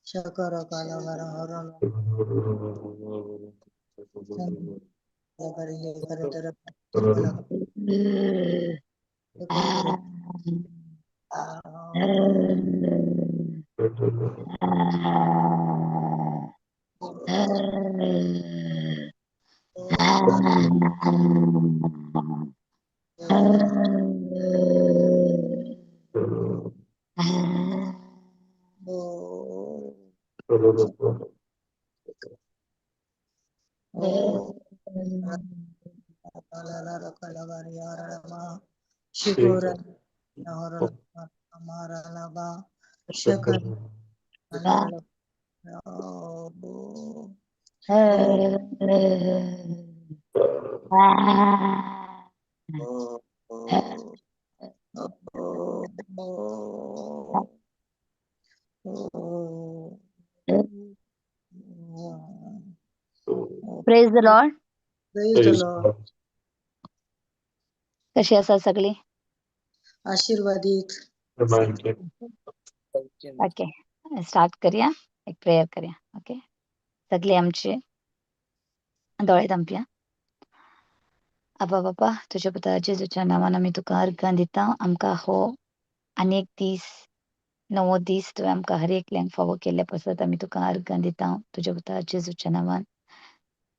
Shakara Kalavara Harala Shikura Amaralaba Shakar praise the Lord. Praise the Lord. कशी असा सगळी? आशीर्वादित. Okay, start करूया. एक प्रेयर करूया. ओके, सगळे आमचे डोळे धांपया. आबा बाबा, तुझ्या पुता जेजूच्या नावानं मी तुका अर्घ दिता. आमकां हो अनेक दीस 9 दीस तुवें आमकां हर एकल्यांक फावो केल्ल्या पासत आमी तुका अर्घ दिता तुज्या पुता जेजूच्या नांवान.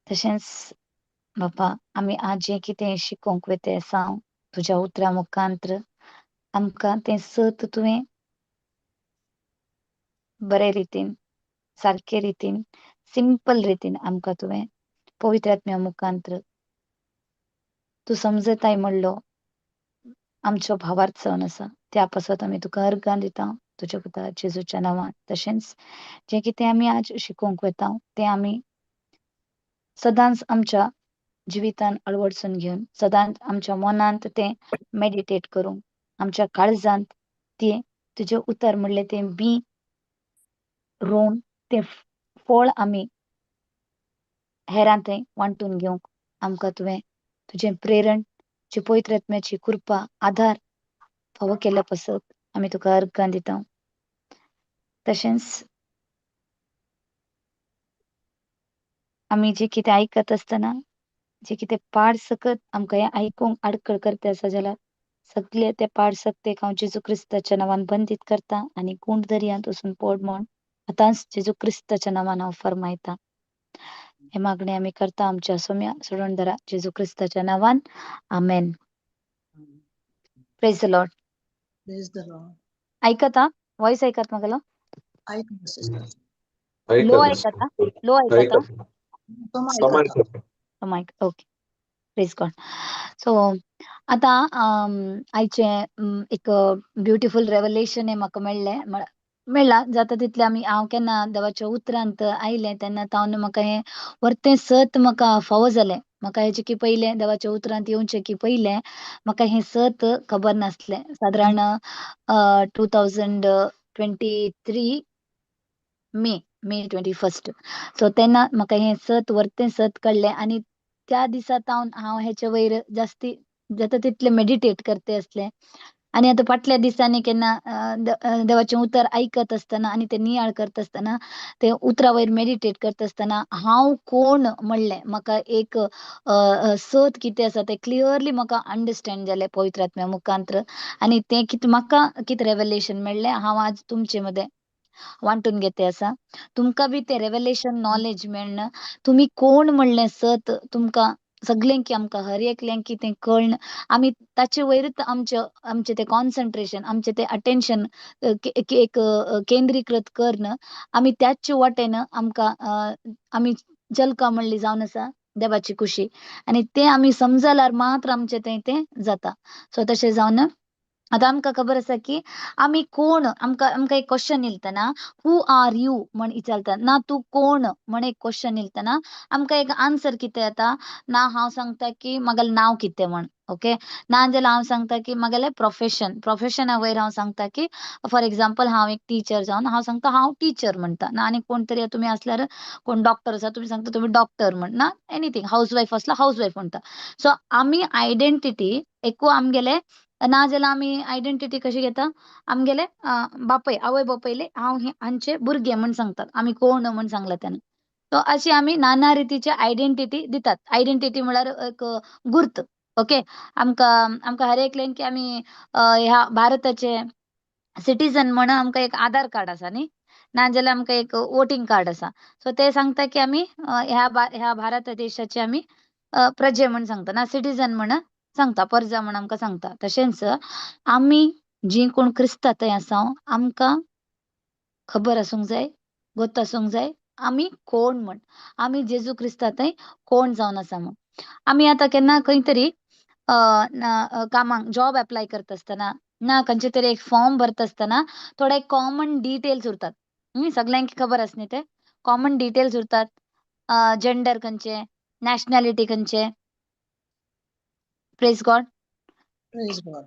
तशेंच बापा, आमी आज जें कितें शिकोवंक वेते आसा तुज्या उतरां मुखांत्र आमकां तें सत तुवें बरे रितीन, सारके रितीन, सिंपल रितीन आमकां तुवें पवित्र आत्म्या मुखांत्र तूं समजताय म्हणलो आमच्या भावार्थ जावन आसा. त्या पासत आमी तुका अर्घ दिता तुज्या पुता जेजूच्या नांवान. तशेंच जें कितें आमी आज शिकोवंक वेता तें आमी सदांच आमच्या जिवितान अळवडसून घेवन सदांच आमच्या मनांत तें मेडिटेट करूंक, आमच्या काळजांत तें तुजें उतर म्हणलें तें बी रोवन तें फळ आमी हेरां थंय वांटून घेवंक आमकां तुवें तुजें प्रेरण जी पवित्र आत्म्याची कृपा आधार फावो केल्या पासत आमी तुका अर्घ दिता. तशेंच आमी जें कितें आयकत आसतना जे कितें पाड सकत आमकां हें आयकूंक आडखळ करता आसा जाल्यार सगळे ते पाड सक्तेक हांव जेजू क्रिस्ताच्या नांवान बंदीत करता आनी कुंड दर्यांत वचून पड म्हण आतांच जेजू क्रिस्ताच्या नांवान हांव फरमायता. हे मागणें आमी करता आमच्या सोम्या सोडवणदारा जेजू क्रिस्ताच्या नांवान. Amen. Praise the Lord. Praise the Lord. ऐकता वॉइस ऐकत म्हागेलो ऐक sister. लो ऐकता लो ऐकता तुम्ही ऐकता. मायक ओके. Praise God. सो आतां आयचे एक ब्युटिफूल रेवलेशन हें म्हाका मेळ्ळां जाता तितलें हांव केन्ना देवाच्या उतरांत आयलें तेन्ना तावन म्हाका हें वर्तें सत म्हाका फावो जालें. म्हाका हेचे की पयलें देवाच्या उतरांत येवचे की पयलें म्हाका हें सत खबर नासलें. सादारण 2023 मे 21. सो तेन्ना म्हाका हें सत वर्तें सत कळ्ळें आनी त्या दिसा हांव हेचे वयर जास्ती जाता तितलें मेडिटेट करते आसलें. आनी आतां फाटल्या दिसांनी केन्ना देवाचें उतर आयकत आसतना आनी तें नियाळ करता आसतना तें उतरा वयर मेडिटेट करता आसतना हांव कोण म्हणलें म्हाका एक सत कितें आसा तें क्लियरली म्हाका अंडरस्टँड जालें पवित्र आत्म्या मुखांत्र. आनी तें कितें म्हाका कितें रेवलेशन मेळ्ळें हांव आज तुमचे मदें वांटून घेते आसा. तुमकां बी तें रेवलेशन नॉलेज मेळना. तुमी कोण म्हणलें सत तुमकां सगळ्यांक आमकां हर एकल्यांक तें कळना. आमी ताचे वयरच आमचें तें कॉन्सन्ट्रेशन आमचें तें अटेन्शन एक केंद्रीकृत करन आमी त्याच वाटेन आमकां आमी जलका म्हणली जावन आसा देवाची कुशी आनी तें आमी समजल्यार मात्र आमचें तें जाता. सो तशें जावन आता आमका खबर आसा की आम्ही कोण, आमका आमका एक क्वेश्चन इलता हू आर यू म्हण विचारता ना, तू कोण म्हण एक क्वेश्चन इलता आमका एक आन्सर कितें येता ना, हांव सांगता की म्हागेलें नांव कितें म्हण. ओके, नाजाल्यार हांव सांगता की म्हागेलें प्रोफेशना वयर हांव सांगता की फॉर एक्झाम्पल हांव एक टीचर जावन हांव सांगता हांव टीचर म्हणटा ना, आनी कोण तरी तुमी असल्यार कोण डॉक्टर आसा तुमी सांगता तुमी डॉक्टर म्हण ना, एनीथिंग हाऊसवाईफ असला हाऊसवाईफ म्हणटा. सो आमी आयडेंटिटी एकू आमगेले नाजाल्यार आमी आयडेंटिटी कशी घेता आमगेले बापय आवय बापयले हांव हे हांचे भुरगे म्हण सांगतात आमी कोण म्हण सांगला तेन्ना. तो अशी आमी नाना रितीची आयडेंटिटी दितात. आयडेंटिटी म्हळ्यार एक गुर्त. ओके, आमकां हर एकल्यान की आमी ह्या भारताचे सिटीजन म्हण आमकां एक आधार कार्ड आसा न्ही, नाजाल्यार आमकां एक वोटिंग कार्ड आसा. सो ते सांगता की आमी ह्या भारत देशाचे आमी प्रजे म्हण सांगता ना, सिटीजन म्हण सांगता, प्रजा म्हण आमकां सांगता. तशेंच आमी जी कोण क्रिस्तांव आसा आमकां खबर आसूंक जाय, गोत आसूंक जाय आमी कोण म्हण. आमी जेजू क्रिस्तांव कोण जावन आसा म्हण. आमी आतां केन्ना खंय तरी कामाक जॉब अप्लाय करता आसतना ना खंयचे तरी एक फॉर्म भरता आसतना थोडे कॉमन डिटेल्स उरतात. सगल्यांक खबर आसा न्ही ते कॉमन डिटेल्स उरतात. जेंडर खंयचे, नॅशनॅलिटी खंयचे, प्रेज गॉड. Praise God.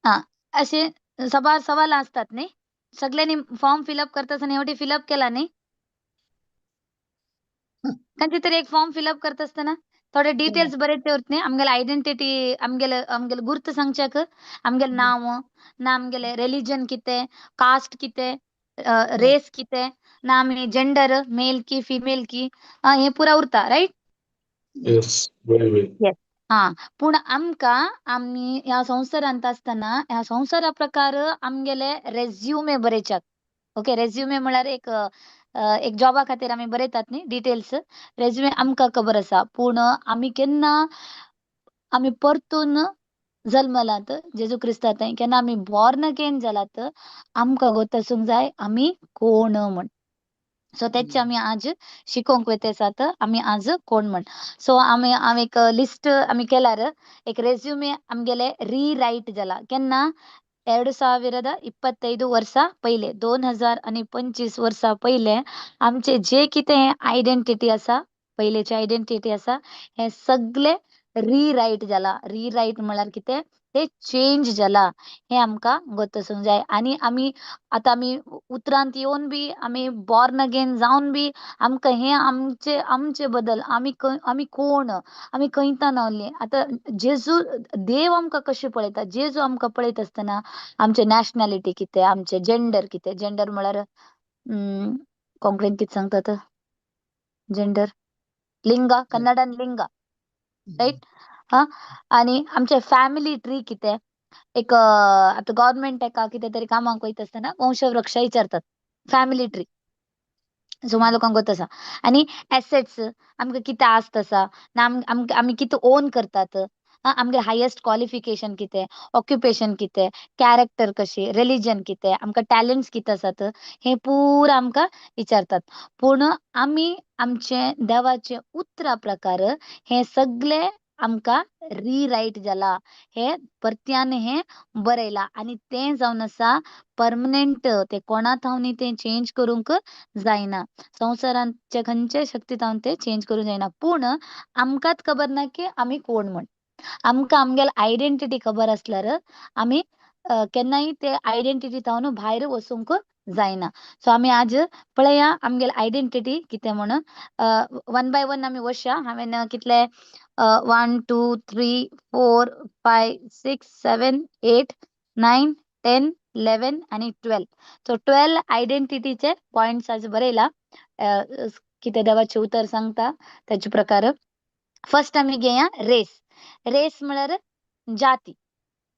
हा, असे सवाल असतात न्ही, सगळ्यांनी फॉर्म फिलअप करता आसतना एवढी फिलअप केला न्ही, खंयचे तरी एक फॉर्म फिलअप करता आसतना थोडे डिटेल्स बरयते उरत न्ही, आमगेले आयडेंटिटी आमगेले गुर्त सांगच्याक आमगेले नांव ना, आमगेले रिलिजन कितें, कास्ट कितें, रेस कितें ना, आमी जेंडर मेल की फिमेल की हे पुरा उरता right. Yes, very well. Yes. हा, पूण आमकां आमी ह्या संवसारांत आसतना ह्या संवसारा प्रकार आमगेले रेज्युमे बरयच्याक. ओके, रेज्युमे म्हळ्यार एक जॉबा खातीर आमी बरयतात न्ही डिटेल्स. रेज्युमे आमकां खबर आसा, पूण आमी केन्ना आमी परतून जल्मलात जेजू क्रिस्तांव केन्ना आमी बॉर्न अगेन जालात आमकां गोत आसूंक जाय आमी कोण म्हण. सो तेचे आमी आज शिकोवंक वयता आसात आमी आज कोण म्हण. सो हांव एक लिस्ट आमी केल्यार एक रेज्युमे आमगेले रिरायट जाला केन्ना 2025 वर्सा पयले 2025 वर्सा पयले आमचे जे कितें आयडेंटिटी आसा पयलेचे आयडेंटिटी आसा हे सगळे रिरायट जाला. रिरायट म्हळ्यार कितें ते चेंज जाला हे आमकां गोत आसूंक जाय. आनी आमी उतरांत येवन बी आमी बॉर्न अगेन जावन बी आमकां हे आमचे बदल आमी कोण आमी खंयतान रावली. आतां जेजू देव आमकां कशें पळयता, जेजू आमकां पळयत आसतना आमचे नॅशनॅलिटी कितें, आमचे जेंडर कितें, जेंडर म्हळ्यार कोंकणीन कितें सांगतात जेंडर, लिंगा, कन्नडान लिंगा राईट. हा, आनी आमचे फॅमिली ट्री कितें, एक आतां गव्हर्नमेंट एका कितें तरी कामाक वयता आसतना वंशवृक्ष विचारतात फॅमिली ट्री. सो म्हाका लोकांक गोत आसा. आनी एसेट्स आमकां कितें आस्त आसा ना, आमी कितें ओन करतात, आमगे हायेस्ट क्वॉलिफिकेशन कितें, ऑक्युपेशन कितें, कॅरेक्टर कशी, रिलिजन कितें, आमकां टॅलेंट्स कितें आसात हे पुरा आमकां विचारतात. पूण आमी आमचे देवाचे उतरा प्रकार हे सगळे आमकां रिरायट जाला. हे परत्यान हे बरयला आनी तें जावन आसा परमनेंट. ते कोणात हांव तें चेंज करूंक जायना. संवसारांचे खंयचे शक्तीत हांव ते चेंज करूंक जायना. पूण आमकांच खबर ना की आमी कोण म्हण. आमकां आमगेले आयडेंटिटी खबर आसल्यार आमी केन्नाय ते आयडेंटिटींतल्यान भायर वचूंक जायना. सो आमी आज पळया आमगेले आयडेंटिटी कितें म्हण. वन बाय वन आमी वचया. हांवें कितले 1 2 3 4 5 6 7 8 9 10 11 आनी 12. सो 12 आयडेंटिटीचे पॉइंट्स आज बरयला. कितें देवाचे उतर सांगता तेजे प्रकार. फर्स्ट आमी घेया रेस. रेस म्हळ्यार जाती.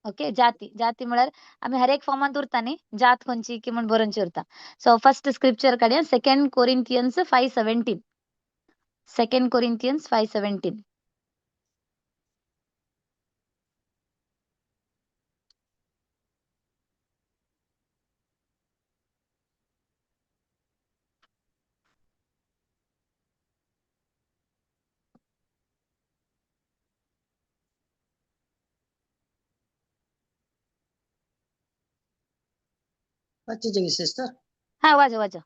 ओके, जाती म्हळ्यार आमी हर एक फॉर्मात उरता न्ही, जात खंयची की म्हण बरोवनची उरता. सो फर्स्ट स्क्रिप्चर काडया 2 कोरिंथियन्स 5:17. 2 कोरिंथियन्स 5:17. वाचीचे सिस्टर हा वाचा वाचा.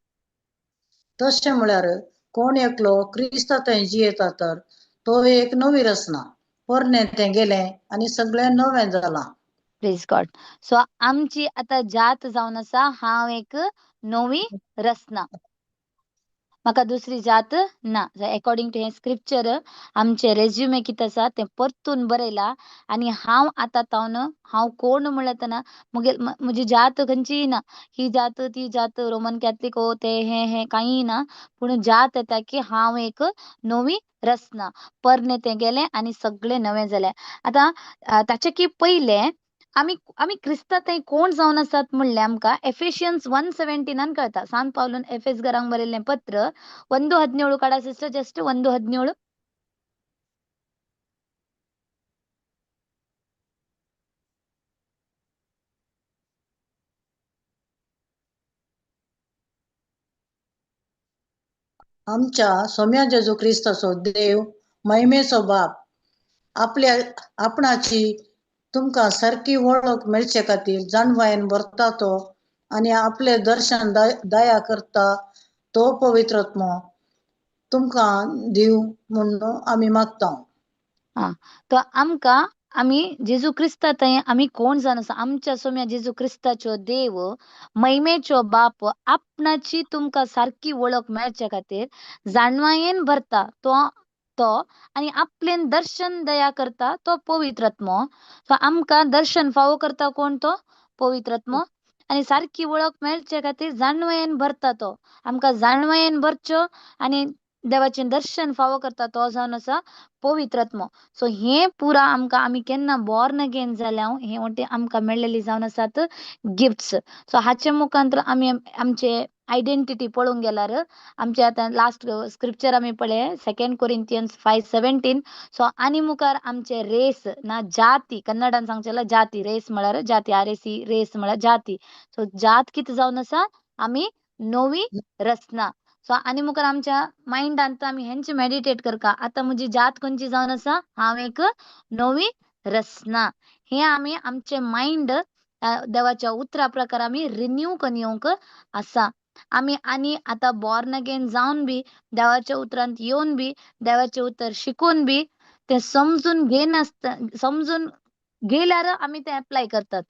तशें म्हळ्यार कोण एकलो क्रिस्तांत जियेता तर तो एक नवी रचना. पोरणे तें गेलें आनी सगळें नवें जालां. Praise God. सो आमची आता जात जावन आसा हांव एक नवी रचना. म्हाका दुसरी जात ना. अकॉर्डिंग टू हे स्क्रिप्चर आमचे रेज्युमे कितें आसा ते परतून बरयला आनी हांव आतां तावन हांव कोण म्हणतना म्हजी जात खंयचीय ना. ही जात ती जात रोमन कॅथलीक ते हे कांय ना. पूण जात येता की हांव एक नवी रचना. परणे ते गेले आनी सगळें नवें जालें. आतां ताचे की पयले आमी क्रिस्तांत कोण जावन आसात म्हणलें आमकां एफिशियन्स 1:17 कळटा. सांत पावलोन एफेसकारांक बरयल्लें पत्र 1:17 काडा सिस्टर. जस्ट 1:17. आमच्या सोम्या जेजू क्रिस्ताचो देव महिमेचो बाप आपल्या आपणाची तुमकां सारकी वळख मेळचे खातीर जाणवायेन भरता तो आनी आपले दर्शन दया करता तो पवित्रात्मो तुमकां दिव म्हणून आमी मागता. तर आमकां आमी जेजू क्रिस्तांत आमी कोण जावन आसा. आमच्या सोम्या जेजू क्रिस्ताचो देव महिमेचो बाप आपणाची तुमकां सारकी वळख मेळचे खातीर जाणवायेन भरता तो आनी आपलेन दर्शन दया करता तो पवित्रात्मो. सो आमकां दर्शन फावो करता कोण तो पवित्रात्मो आनी सारकी वळख मेळचे खातीर जाणवायेन भरता तो. आमकां जाणवायेन भरच्यो आनी देवाचें दर्शन फावो करता तो जावन आसा पवित्रात्मो. सो हे पुरा आमकां आमी केन्ना बॉर्न अगेन जाल्या हे वटे आमकां मेळ्ळेली जावन आसात गिफ्ट्स. सो हाचे मुखांतर आमी आमचे आयडेंटिटी पळोवंक गेल्यार आमचे आतां लास्ट स्क्रिप्चर आमी पळय 2 कोरिंथियन्स 5:17. सो आनी मुखार आमचे रेस ना जाती. कन्नडान सांगचेला जाती. रेस म्हळ्यार जाती. RAC रेस म्हळ्यार जाती. सो जात कितें जावन आसा आमी नवी रचना. सो आनी मुखार आमच्या मायंडांत आमी हेंचे मेडिटेट करता. आतां म्हजी जात खंयची जावन आसा हांव एक नवी रचना. हे आमी आमचे मायंड देवाच्या उतरा प्रकार आमी रिन्यू करून येवंक आसा. आमी आनी आतां बॉर्न अगेन जावन बी देवाच्या उतरांत येवन बी देवाचे उतर शिकून बी ते समजून समजून गेल्यार आमी ते अप्लाय करतात.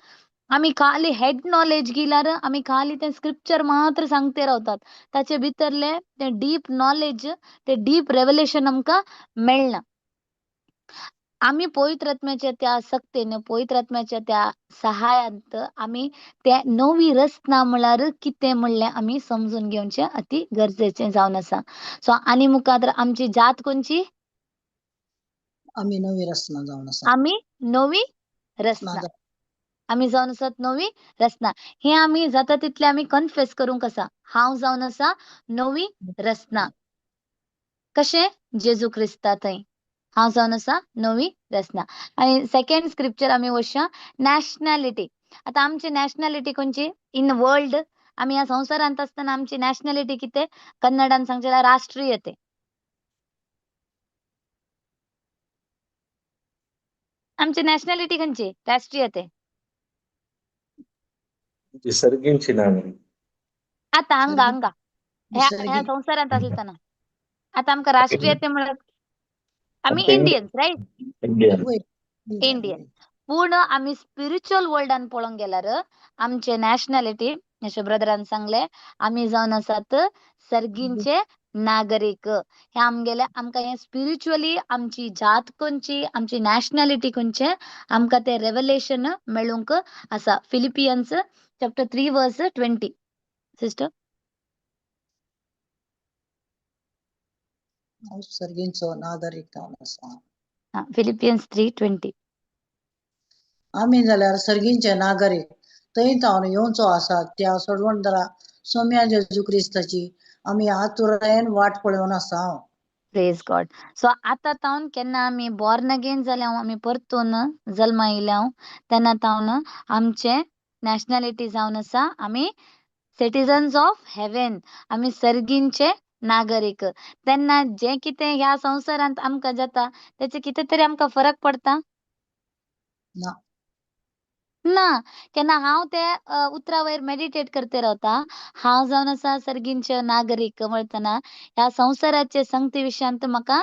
आमी खाली हेड नॉलेज गेल्यार आमी खाली ते स्क्रिप्चर मात्र सांगते रावतात. ताचे भितरले ते डीप नॉलेज ते डीप रेव्हलेशन आमकां मेळना. आमी पवित्र आत्म्याच्या त्या सक्तेन पवित्र आत्म्याच्या त्या सहायांत आमी ते नवी रचना म्हळ्यार कितें म्हणलें आमी समजून घेवचें अति गरजेचें जावन आसा. सो आनी मुखार आमची जात खंयची आमी नवी रचना जावन आसा. आमी नवी रचना. आमी जावन आसात नवी रचना. हे आमी जाता तितले आमी कन्फेस करूंक आसा. हांव जावन आसा नवी रचना. कशें जेजू क्रिस्ता थंय हांव जावन आसा नवी रचना. आनी सेकंड स्क्रिप्चर आमी वचया नॅशनॅलिटी. आतां आमची नॅशनॅलिटी खंयची इन वर्ल्ड. आमी ह्या संवसारांत आसतना आमची नॅशनॅलिटी कितें कन्नडान सांगचेला राष्ट्रीयते. आमची नॅशनॅलिटी खंयची राष्ट्रीयते. सर्गींची नागरी. आतां हांगा ह्या संवसारांत आसतना आतां आमकां राष्ट्रीयते म्हळ्यार आमी इंडियन्स रायट. इंडियन. पूण आमी स्पिरिच्युअल वर्ल्डान पळोवंक गेल्यार आमचे नॅशनॅलिटी अशें ब्रदरान सांगले आमी जावन आसात सर्गींचे नागरीक. हे आमगेले आमकां हे स्पिरिच्युअली आमची जात खंयची आमची नॅशनॅलिटी खंयचे आमकां ते रेव्हलेशन मेळूंक आसा. फिलिपियन्स चॅप्टर 3 वर्स 20 सिस्टर. सर्गींचो नागरीक जावन आसा. फिलिपियन्स 3:20. आमी जाल्यार सर्गींचे नागरीक थंय जावन येवचो आसा त्या सोडवणदारा सोम्या जेजू क्रिस्ताची आमी आतुरायेन वाट पळोवन आसा. Praise God. सो आतां तावन केन्ना आमी बॉर्न अगेन जाल्या आमी परतून जल्मा येयल्या तेन्ना तावन आमचे नॅशनॅलिटी जावन आसा आमी सिटिझन्स ऑफ हेवन. आमी सर्गींचे नागरीक. तेन्ना जे कितें ह्या संवसारांत आमकां जाता तेचे कितें तरी आमकां फरक पडटा ना. ना केन्ना हांव ते उतरा वयर मेडिटेट करते रावता. हांव जावन आसा सर्गींचे नागरीक म्हणटना ह्या संवसाराचे संगती विशयांत म्हाका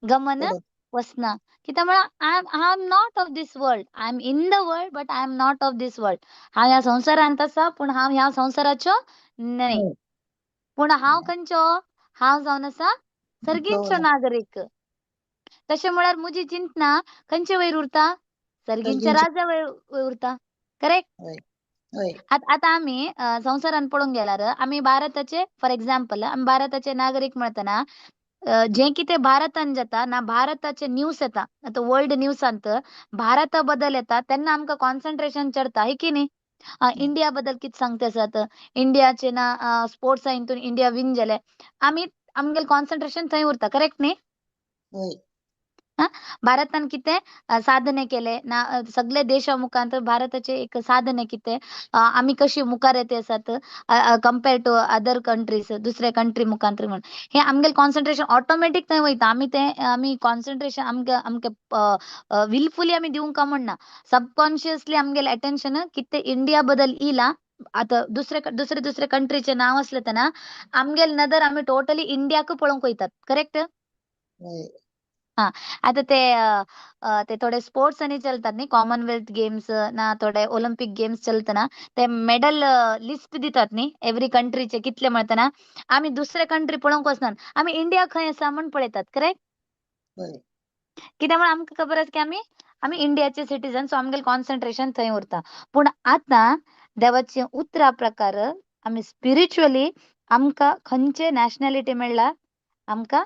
गमन पडत वचना. कित्याक म्हळ्यार I am not of this world. I am in the world but I am not of this world. हांव ह्या संवसारांत आसा पूण हांव ह्या संवसाराच्यो न्हय. नाही. पूण हांव खंयचो? हांव जावन आसा सर्गींचो गौरव. नागरीक. तशें म्हळ्यार म्हजी चिंतना खंयचे वयर उरता? सर्गींच्या सर्गींचे. राज्या वयर उरता. करेक्ट? होय होय आता आम्ही संवसारान पळोवंक गेल्यार आमी भारताचे फॉर एक्झाम्पल आमी भारताचे नागरीक म्हणटना जे कितें भारतान जाता ना भारताचे न्यूज येता आतां वर्ल्ड न्यूजांत भारता बद्दल येता तेन्ना आमकां कॉन्सन्ट्रेशन चडता हे की न्ही. इंडिया बद्दल कितें सांगता आसात इंडियाचे ना स्पोर्ट्सा हितून इंडिया विन जाले आमी आमगेलें कॉन्सन्ट्रेशन थंय उरता. करेक्ट न्ही? होय हां, भारतान कितें साधने केले ना सगळे देशा मुखांत भारताचे एक साधने कितें आमी कशी मुखार येते आसात कंपेअर टू अदर कंट्रीज दुसरे कंट्री मुखांतर म्हणून हे आमगेलें कॉन्सन्ट्रेशन ऑटोमॅटीक थंय वयता. आमी कॉन्सन्ट्रेशन आमकां विलफुली आमी दिवंक म्हणना. सबकॉन्शियसली आमगेलें अटेन्शन कितें इंडिया बद्दल इला आतां दुसरे कंट्रीचे नांव आसलें तेन्ना आमगेली नदर आमी टोटली इंडियाक पळोवंक वयतात. करेक्ट? होय हां. आता ते थोडे स्पोर्ट्स आणि चलतात न्ही कॉमनवेल्थ गेम्स ना थोडे ऑलिम्पिक गेम्स चलता ना ते मेडल लिस्ट दितात न्ही एव्हरी कंट्रीचे कितले म्हणतना आमी दुसरे कंट्री पळोवंक वचनात. आमी इंडिया खंय आसा म्हूण पळयतात. करेक्ट? होय कित्याक म्हळ्यार आमकां खबर आसा की आमी इंडियाचे सिटीजन सो आमगेलें कॉन्सन्ट्रेशन थंय उरता. पूण आतां देवाचें उतरा प्रकार आमी स्पिरिच्युअली आमकां खंयचे नॅशनॅलिटी मेळ्ळा? आमकां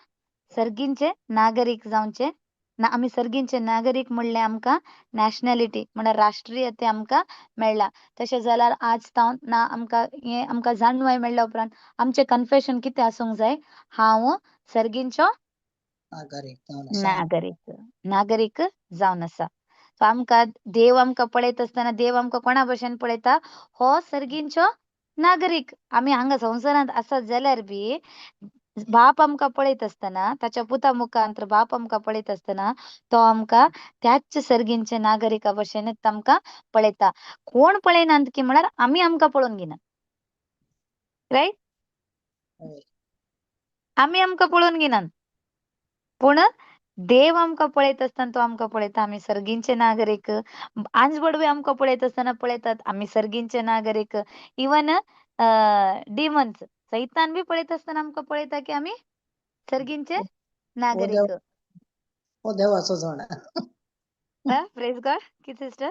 सर्गींचे नागरीक जावचे ना आमी सर्गींचे नागरीक म्हणले आमकां नॅशनॅलिटी म्हळ्यार राष्ट्रीयते आमकां मेळ्ळा. तशें जाल्यार आज तावन ना आमकां जाणवाय मेळ्ळ्या उपरांत आमचें कन्फेशन कितें आसूंक जाय? हांव सर्गींचो नागरीक जावन आसा. नागरीक जावन आसा. सो आमकां देव आमकां पळयत आसतना देव आमकां कोणा भशेन पळयता? हो सर्गींचो नागरीक. आमी हांगा संवसारांत आसात जाल्यार बी बाप आमकां पळयत आसतना ताच्या पुता मुखांतर बाप आमकां पळयत आसतना तो आमकां त्याच सर्गींचे नागरिका भशेनच आमकां पळयता. कोण पळयनात की म्हळ्यार आमी आमकां पळोवन घेयनात. रायट? होय आमी आमकां पळोवन घेयनात. पूण देव आमकां पळयत आसतना तो आमकां पळयता आमी सर्गींचे नागरीक. आंजवडवे आमकां पळयत आसतना पळयतात आमी सर्गींचे नागरीक. इवन डिमन्स सैतान बी पळयत आसतना आमकां पळयता की आमी सर्गींचे हो देव नागरीक. हो देवाचो जण. प्रेज गॉड की सिस्टर?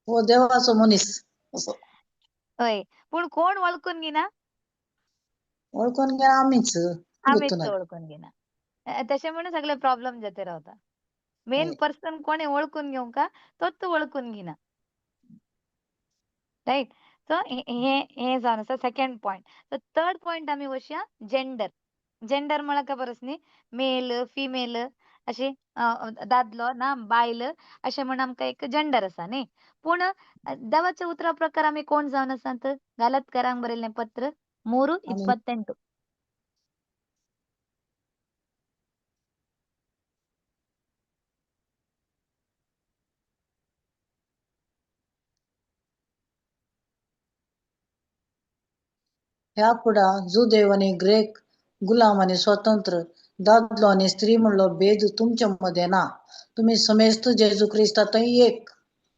हो देवाचो मनीस असो हय. पूण कोण वळखून घेयना? ओळखून घ्या आमीच आमीच गुतून वळखून घेयना. तशें म्हणून सगळे प्रॉब्लेम जाते रावता. मेन होय पर्सन कोणें वळखून घेवंका तोच वळखून घेयना. रायट? सो हे जावन आसा सेकंड पॉयंट. थर्ड पॉयंट आमी वचया जेंडर. जेंडर म्हळ्यार खबर आसा न्ही मेल, फिमेल अशें दादलो ना बायल अशें म्हण आमकां एक जेंडर आसा न्ही. पूण देवाच्या उतरा प्रकार आमी कोण जावन आसात? गलातकारांक बरयल्लें पत्र आमी 3:28. ह्या फुडा जुदेव आनी ग्रेक गुलाम आनी स्वतंत्र दादलो आनी स्त्री म्हणलो भेद तुमचे मध्ये ना. तुम्ही समेस्त जेजू क्रिस्तांतय एक.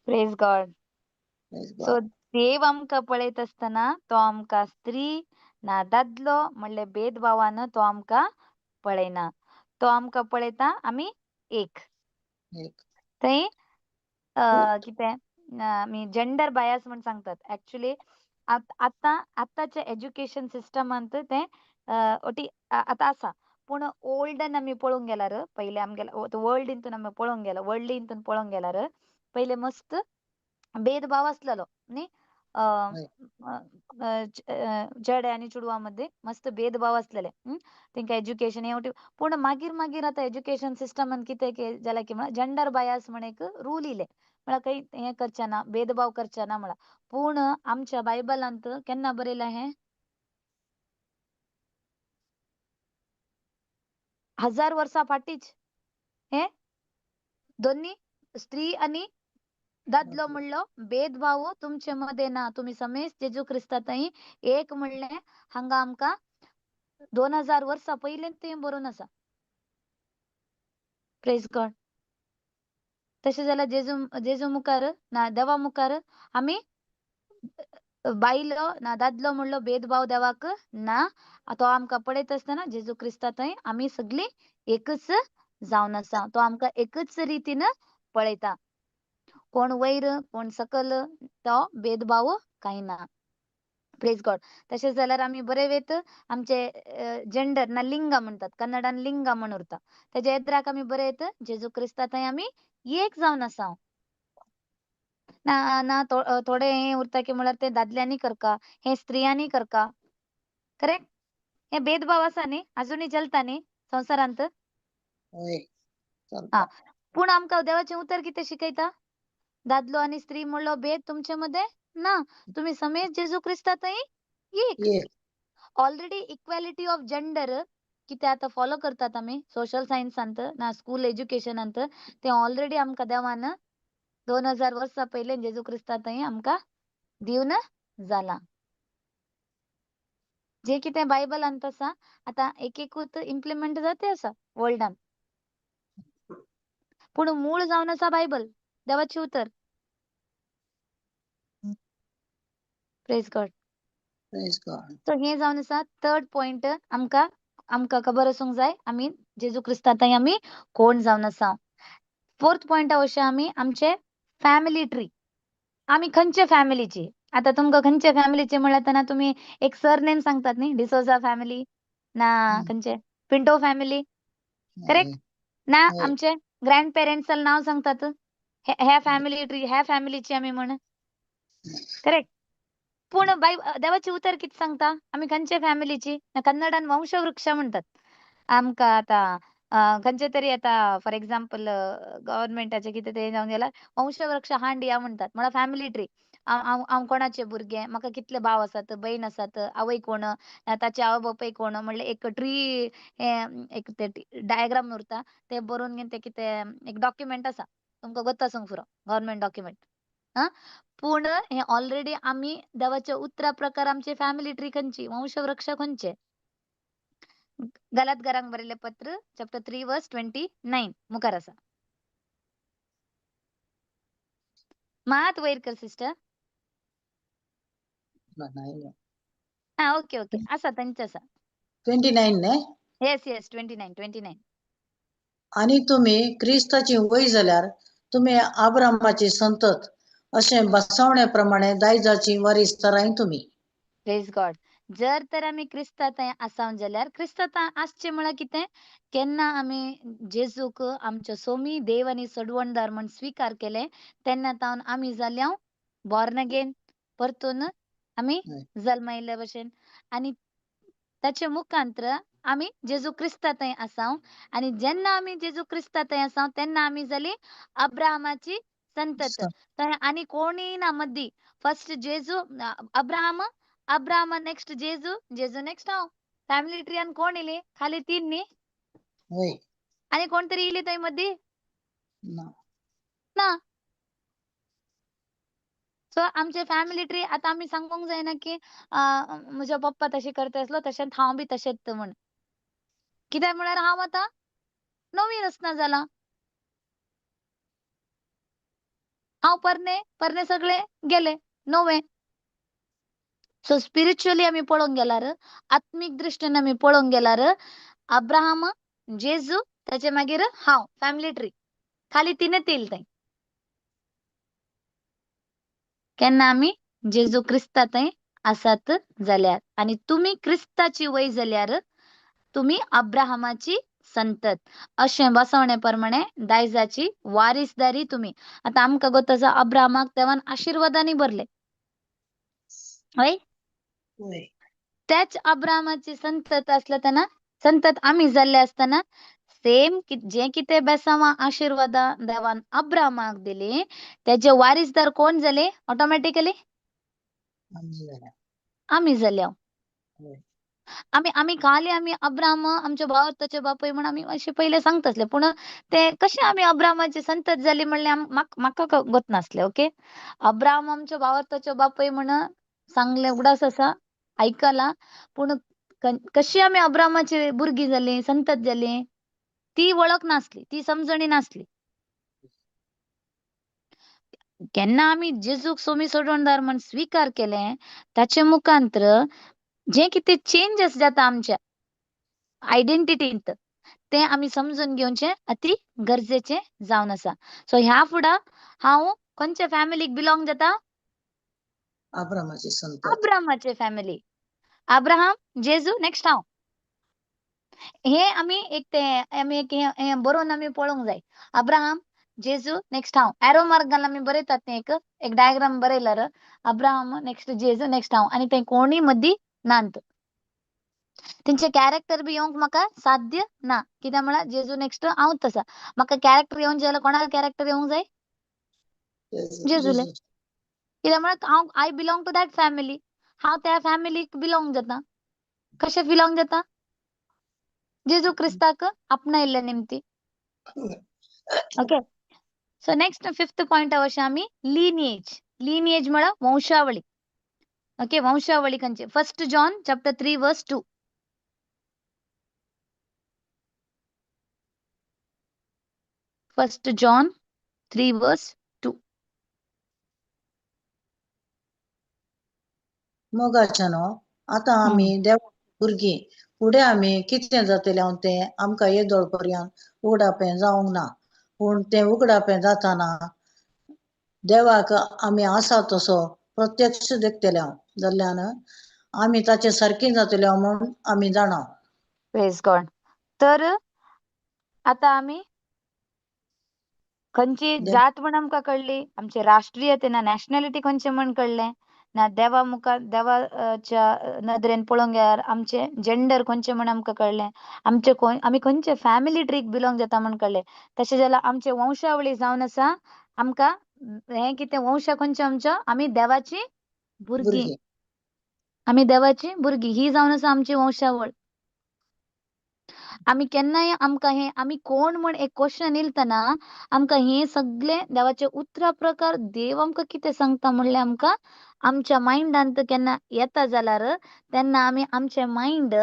Praise God. Praise so God. देव आमकां पळयत आसतना तो आमकां स्त्री ना दादलो म्हणले भेदभावान तो आमकां पळयना. तो आमकां पळयता आमी एक. एक थंय खूब कितें आमी जेंडर बायस म्हण सांगतात. एक्चुअली आतांच्या एज्युकेशन सिस्टमांत तें अटी आतां आसा. पूण ओल्डन आमी पळोवंक गेल्यार पयले आमगेले वर्ल्ड हितून आमी पळोवंक गेल्यार वर्ल्डली हितून पळोवंक गेल्यार पयले मस्त भेदभाव आसलेलो न्ही. हय. चेडे आनी चेडवां मध्ये मस्त भेदभाव आसलेले. तेंकां एज्युकेशन हे पूण मागीर आतां एज्युकेशन सिस्टमान कितें जालें की म्हळ्यार जेंडर बायस म्हण एक रूल इले. म्हळ्यार काही हें करचे ना भेदभाव करचे ना म्हळ्यार. पूण आमच्या बायबलांत केन्ना बरयलां हें? 1000 वर्सां फाटींच हें दोन्ही स्त्री आनी दादलो म्हणलो भेदभाव तुमचे मध्ये ना, तुम्ही समेस जेजू ख्रिस्ताताई एक म्हणले हांगा आमका 2000 वर्सां पयलीं ते बरोवन आसा. Praise God. तशें जाल्यार जेजू मुखार ना देवा मुखार आमी बायलो ना दादलो म्हणलो भेदभाव देवाक ना. तो आमकां पळयत आसतना जेजू ख्रिस्ताताई आमी सगळीं एकच जावन आसा. तो आमकां एकच रितीन पळयता. कोण वयर कोण सकल तो भेदभाव कांय ना. Praise God. तशेंच जाल्यार आमी बरे वेत आमचे जेंडर ना लिंगा म्हणटात, कन्नडान लिंगा म्हण उरता. तेज्या येद्राक आमी बरे येत जेजू ख्रिस्ताताई आमी एक जावन आसा. ना ना थोडे हे उरता की म्हळ्यार ते दादल्यांनी करका, हे स्त्रियांनी करका. करेक्ट? हे भेदभाव आसा न्ही, अजुनूय चलता न्ही संवसारांत. होय हा. चलता. पूण आमकां देवाचें उतर कितें शिकयता? दादलो आनी स्त्री म्हणलो भेद तुमचे मध्ये ना, तुम्ही समेत जेजू ख्रिस्ताताई एक. एक ऑलरेडी इक्वॅलिटी ऑफ जेंडर कितें आतां फॉलो करतात आमी सोशल सायन्सांत ना स्कूल एज्युकेशनांत, ते ऑलरेडी आमकां देवान 2000 वर्सां पयलीं जेजू ख्रिस्ताताई आमकां दिवन जाला. जे कितें बायबलांत आसा आतां एक एकूच इम्प्लिमेंट जाते आसा वर्ल्डान. पूण मूळ जावन आसा बायबल, देवाची उतर. Praise God. Praise God. So हे जावन आसा थर्ड पॉइंट. आमकां खबर आसूंक जाय आमी जेजू ख्रिस्ताताई आमी कोण जावन आसा. फोर्थ पॉइंटा अशें आमी आमचे फॅमिली ट्री. आमी खंयचे फॅमिलीची. आतां तुमकां खंयचे फॅमिलीचे म्हळ्यार तेन्ना तुमी एक सरनेम सांगतात न्ही, डिसोजा फॅमिली ना खंयचे पिंटो फॅमिली. करेक्ट ना होय. आमचे ग्रँड पेरेंट्साल नाव सांगतात. ह्या फॅमिली ट्री ह्या फॅमिलीची आमी म्हण. करेक्ट. पूण देवाची उतर कितें सांगता? आमी खंयचे फॅमिलीची. कन्नडान वंशवृक्ष म्हणटात. आमकां आतां खंयचे तरी आतां फॉर एक्झाम्पल गव्हर्नमेंटाचे कितें ते जावन गेल्यार वंशवृक्ष हांडिया म्हणटात म्हळ्यार फॅमिली ट्री. हांव कोणाचें भुरगें, म्हाका कितले भाव आसात, भयण आसात, आवय कोण, ताचे आवय बापूय कोण म्हणलें एक ट्री एक ते डायग्राम उरता ते बरोवन घेवन ते कितें एक डॉक्युमेंट आसा. तुमकां गोत्ता आसूंक पुरो गव्हर्नमेंट डॉक्युमेंट. हा. पूण हे ऑलरेडी आमी देवाच्या उतरा प्रकार आमची फॅमिली ट्री खंयची, वंशवृक्ष खंयचे. गलातकारांक बरयल्लें पत्र चॅप्टर 3 वर्स 29 मुखार आसा. मात वयर कर सिस्टर. हा ओके ओके आसा तेंच आसा. 29 ने. Yes yes 29. आणि तुम्ही क्रिस्ताची वय जाल्यार तुम्ही आब्रामाची संतत अशें बसवण्याप्रमाणे दायजाची वारीस्तराय तुम्ही. Praise God. जर तर आमी क्रिस्तांत आसात जाल्यार क्रिस्तांत आसचें म्हळ्यार कितें, केन्ना आमी जेजूक आमचो सोमी देव आनी सडवणदार म्हण स्विकार केले तेन्ना तावन आमी जाल्यांव बॉर्न अगेन, परतून आमी जल्मायल्ले भशेन. आनी ताचे मुखांतर आमी जेजू क्रिस्तांत आसाव. आनी जेन्ना आमी जेजू क्रिस्तांत आसाव तेन्ना आमी जाली अब्राहमाची संतत. आनी कोणीय ना मद्दी. फर्स्ट जेजू अब्राहम नेक्स्ट जेजू, जेजू नेक्स्ट हांव. फॅमिली ट्रीयान कोण इली? खाली 3 न्ही. होय. आनी कोण तरी इली थंय मद्दी ना. ना. सो आमचे फॅमिली ट्री आतां आमी सांगूंक जायना की म्हजो पप्पा तशें करता आसलो तशेंच हांव बी तशेंच म्हण. कित्याक म्हळ्यार हांव आतां 9वीन आसना जाला. हांव परणे सगळे गेले 9वे. सो स्पिरिच्युअली आमी पळोवंक गेल्यार, आत्मीक दृश्टीन आमी पळोवंक गेल्यार अब्राहम, जेजू ताचे मागीर हांव फॅमिली ट्री. खाली 3 येयले थंय. केन्ना आमी जेजू क्रिस्तांत आसात जाल्यार. आनी तुमी क्रिस्ताची वय जाल्यार तुमी अब्राहमाची संतत. अशें बसवणे प्रमाणे दायजाची वारीसदारी तुमी. आतां आमकां गोत आसा अब्राहमाक देवान आशिर्वादांनी भरले. होय. होय. त्याच अब्राहमाची संतत आसले तेन्ना संतत आमी जाल्ले आसतना सेम जे कितें बेसांवां आशिर्वादां देवान अब्राहमाक दिली तेजे वारीसदार कोण जाले ऑटोमॅटिकली? आमी जाल्यार. आमी जाल्यांव. होय. आम्ही खाली आम्ही अब्राहम आमच्या भावाचे बाप म्हणून आम्ही असे पहिले सांगत असले पण ते कसे आम्ही अब्राहमाचे संतत झाले म्हणले म्हाका गत नसले. ओके, अब्राहम आमच्या भावाचे बाप म्हण सांगले उगडास असा ऐकाला पण कशी आम्ही अब्राहमाचे भुरगी झाले संतत झाले ती ओळख नसली, ती समजणी नसली. केन्ना आम्ही जेजूक सोमी सोडवणदार म्हणून स्वीकार केले त्याचे मुखांतर जे किती चेंजेस जाता आमच्या आयडेंटिटींत ते आम्ही समजून घेवचे अति गरजेचे जावन आसा. सो ह्या फुडा हांव खंयच्या फॅमिलीक बिलॉंग जाता? अब्रामाची संतत. अब्राहमाचे फॅमिली. अब्राहम जेजू नेक्स्ट हांव. हे आम्ही हे बरोवन आम्ही पळोवंक जाय. अब्राहम जेजू नेक्स्ट हांव. एरो मार्क घालून आम्ही बरयतात न्ही एक डायग्राम बरयल्यार अब्राहम नेक्स्ट जेजू नेक्स्ट हांव आनी ते कोणी मदीं नांत. तेंचे कॅरेक्टर बी येवंक म्हाका साध्य ना कित्याक म्हळ्यार जेजू नेक्स्ट हांवच आसा. म्हाका कॅरेक्टर येवंक जाय जाल्यार कोणालो कॅरेक्टर येवंक जाय? जेजूले. कित्याक म्हळ्यार हांव I belong to that family. हांव त्या फॅमिलीक बिलॉंग जाता. कशें बिलॉंग जाता? जेजू क्रिस्ताक आपणायल्ल्या निमती. Okay, so next 5th point अशें आमी लिनिएज. लिनिएज म्हळ्यार वंशावळी. ओके, वंशावळी खंयची? 1 जॉन चॅप्टर 3 वर्स 2. 1 जॉन 3 वर्स 2. मोगाच्यानो आता आमी देवा भुरगीं फुडें आमी कितें जातलें हांव तें आमकां येदोळ पर्यंत उगडापें जावंक ना. पूण तें उगडापें जाताना देवाक आमी आसा तसो प्रत्यक्ष देखतले हांव जाल्ल्यान आमी ताचे सारकीं जातले म्हूण आमी जाणा. Praise God. तर आता आमी खंयची जात म्हण आमकां कळली, आमचे राष्ट्रीयते ना नॅशनॅलिटी खंयचे म्हण कळ्ळें ना, देवा मुखार देवाच्या नदरेन पळोवंक गेल्यार आमचे जेंडर खंयचे म्हण आमकां कळ्ळें, आमी खंयचे फॅमिली ट्रीक बिलॉंग जाता म्हण कळ्ळें. तशें जाल्यार आमचे वंशावळी जावन आसा आमकां हें कितें वंश खंयचे आमचो आमी देवाची भुरगीं. आमी देवाची भुरगीं ही जावन आसा आमची वंशावळ. आमी केन्नाय आमकां हें आमी कोण म्हण एक क्वेश्चन येयतना आमकां हे सगळे देवाचे उतरा प्रकार देव आमकां कितें सांगता म्हणल्यार आमकां आमच्या मायंडांत केन्ना येता जाल्यार तेन्ना आमी आमचे मायंड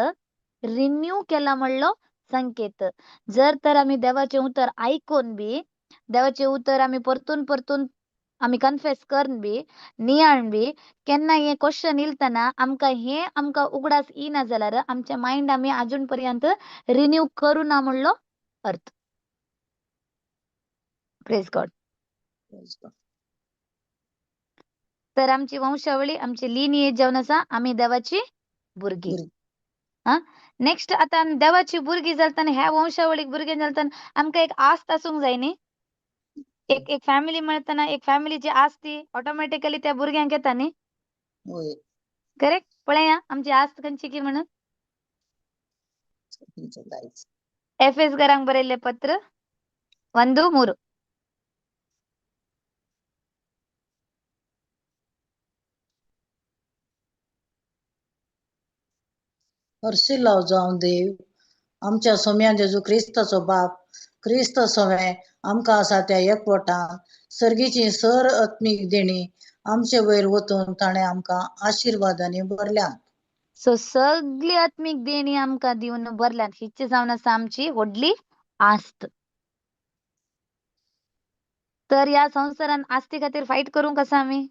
रिन्यू केला म्हणलो संकेत. जर तर आमी देवाचें उतर आयकून बी देवाचें उतर आमी परतून परतून आमी कन्फेस करून बी नियाळ बी केन्ना हे क्वेश्चन येयतना आमकां उगडास येना जाल्यार आमचे मायंड आमी अजून पर्यंत रिन्यू करू ना म्हणलो अर्थ. Praise God. तर आमची वंशावळी आमची लिनिएज जावन आसा आमी देवाची भुरगीं. नेक्स्ट आता देवाची भुरगीं जालतना ह्या वंशावळीक भुरगीं जालतना आमकां एक आस्त आसूंक जाय न्ही. एक फॅमिली मेळतना एक फॅमिलीची आस्त ती ऑटोमॅटिकली त्या भुरग्यांक येता न्ही. करेक्ट. पळया आमची आस्त खंयची की म्हणून. एफएस घरांक बरयल्लें पत्र 1:3. हरशिल्लो जावं देव आमच्या सोम्या जेजू क्रिस्ताचो बाप क्रिस्त सोमे आमकां आसा त्या एकवटान सर्गीची सर आत्मीक देणी आमचे वयर वतून ताणें आमकां आशिर्वादांनी भरल्यात. सो सगळी आत्मीक देणी आमकां दिवन भरल्यात. हिची जावन आसा आमची व्हडली आस्त. तर ह्या संवसारान आस्ती खातीर फायट करूंक आसा आमी.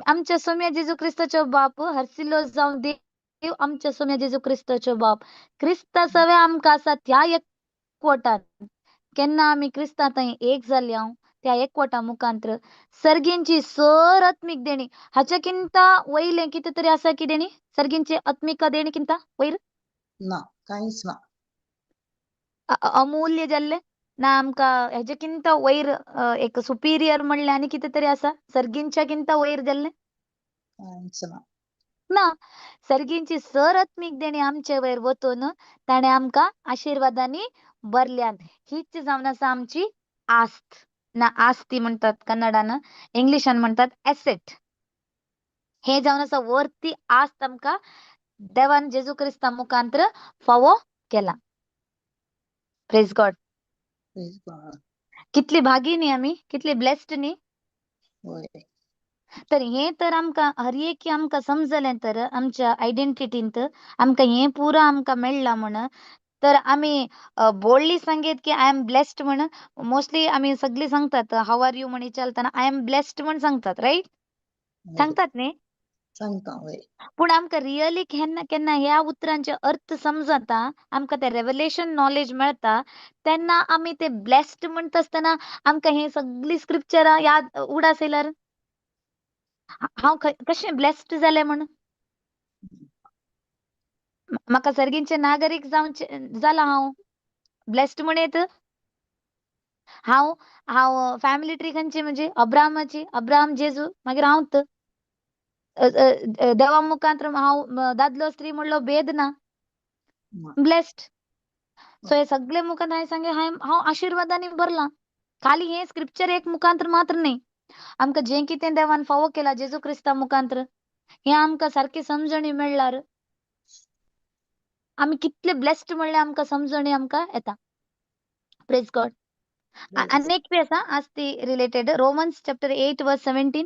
आमच्या सोम्या जेजू क्रिस्ताचो बाप हरसिल्लो जावन देव आमच्या सोम्या जेजू क्रिस्ताचो बाप क्रिस्ता सवे आमकां आसा त्या एकवटान केन्ना आमी क्रिस्ता थंय एक जाल्ले हांव त्या एकवटा मुखांतर सर्गींची सर आत्मीक देणी हाच्या किंता वयलें कितें तरी आसा की देणी सर्गींची आत्मिका देणी किंता वयर ना कांयच ना. अमूल्य जाल्ले ना आमकां हेजे किंता वयर एक सुपिरियर म्हणलें आनी कितें तरी आसा सर्गींच्या किंता वयर जाल्लें कांयच ना. ना. सर्गींची सर आत्मीक देणी आमचे वयर वतून ताणें आमकां आशिर्वादांनी भरल्यात. हीच जावन आसा आमची आस्त ना आस्ती म्हणटात कन्नडान, इंग्लिशान म्हणटात एसेट. हे जावन आसा वरती आस्त आमकां देवान जेजू क्रिस्ता मुखांतर फावो केला. Praise God. Praise God. कितली भागी न्ही आमी, कितली ब्लेस्ड न्ही. होय. तर हे तर आमकां हर एक आमकां समजलें तर आमच्या आयडेंटिटींत आमकां हे पुरो आमकां मेळ्ळां म्हण तर आमी बोल्डली सांगीत की आय एम ब्लेस्ड म्हण. मोस्टली आमी सगळी सांगतात हाव आर यू म्हण विचारतना आय एम ब्लेस्ड म्हण सांगतात, राईट? होय. सांगतात न्ही. सांगता होय. पूण आमकां रियली केन्ना केन्ना ह्या उतरांचे अर्थ समजता, आमकां ते रेव्हलेशन नॉलेज मेळटा, तेन्ना आमी ते ब्लेस्ड म्हणटा आसतना आमकां हे सगळी स्क्रिप्चरां याद उगडास येयल्यार हांव कशें ब्लेस्ड जालें म्हण. म्हाका सर्गींचे नागरीक जावचे जाला हांव ब्लेस्ड म्हणीत. हांव हांव फॅमिली ट्री खंयची म्हणजे अब्राहमाची, अब्राहम जेजू मागीर हांवच. देवा मुखांतर हांव दादलो स्त्री म्हणलो भेद ना. ब्लेस्ड. सो हे सगळे मुखांतर हांवें सांगलें हांव आशिर्वादांनी भरलां. खाली हे स्क्रिप्चर एक मुखांतर मात्र न्ही. आमकां जें कितें देवान फावो केला जेजू क्रिस्ता मुखांतर हें आमकां सारकी समजणी मेळ्ळ्यार आमी कितले ब्लेस्ड म्हणलें आमकां समजणी आमकां येता. Praise God. आनी एक बी आसा आस्ती रिलेटेड रोमन्स चॅप्टर 8 वर्स 17.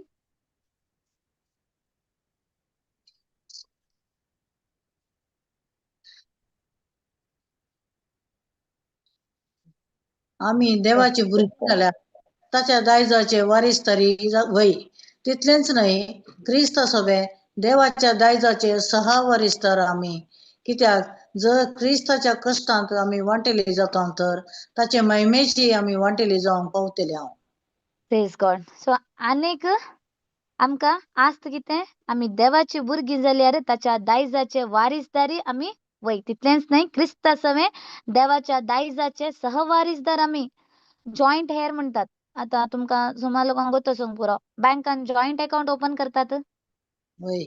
आमी देवाची भुरगीं जाल्यार ताच्या दायजाचे वारीस तरी व्हय. तितलेंच न्हय, क्रिस्त सोबे देवाच्या दायजाचे सहवारीसदार आमी. कित्याक जर क्रिस्ताच्या कश्टांत आमी वांटेली जाता तर ताचे महिमेची आमी वांटेली जावंक पावतली हांव. Praise God. सो आनीक आमकां आस्त कितें आमी देवाची भुरगीं जाल्यार ताच्या दायजाचे वारीसदारी आमी वय. तितलेंच न्हय, क्रिस्ता सवे देवाच्या दायजाचे सहवारीसदार आमी. जॉयंट हेअर म्हणटात. आतां तुमकां सुमा लोकांक गोतो संग पुरो बँकान जॉयंट अकाउंट ओपन करतात. होय.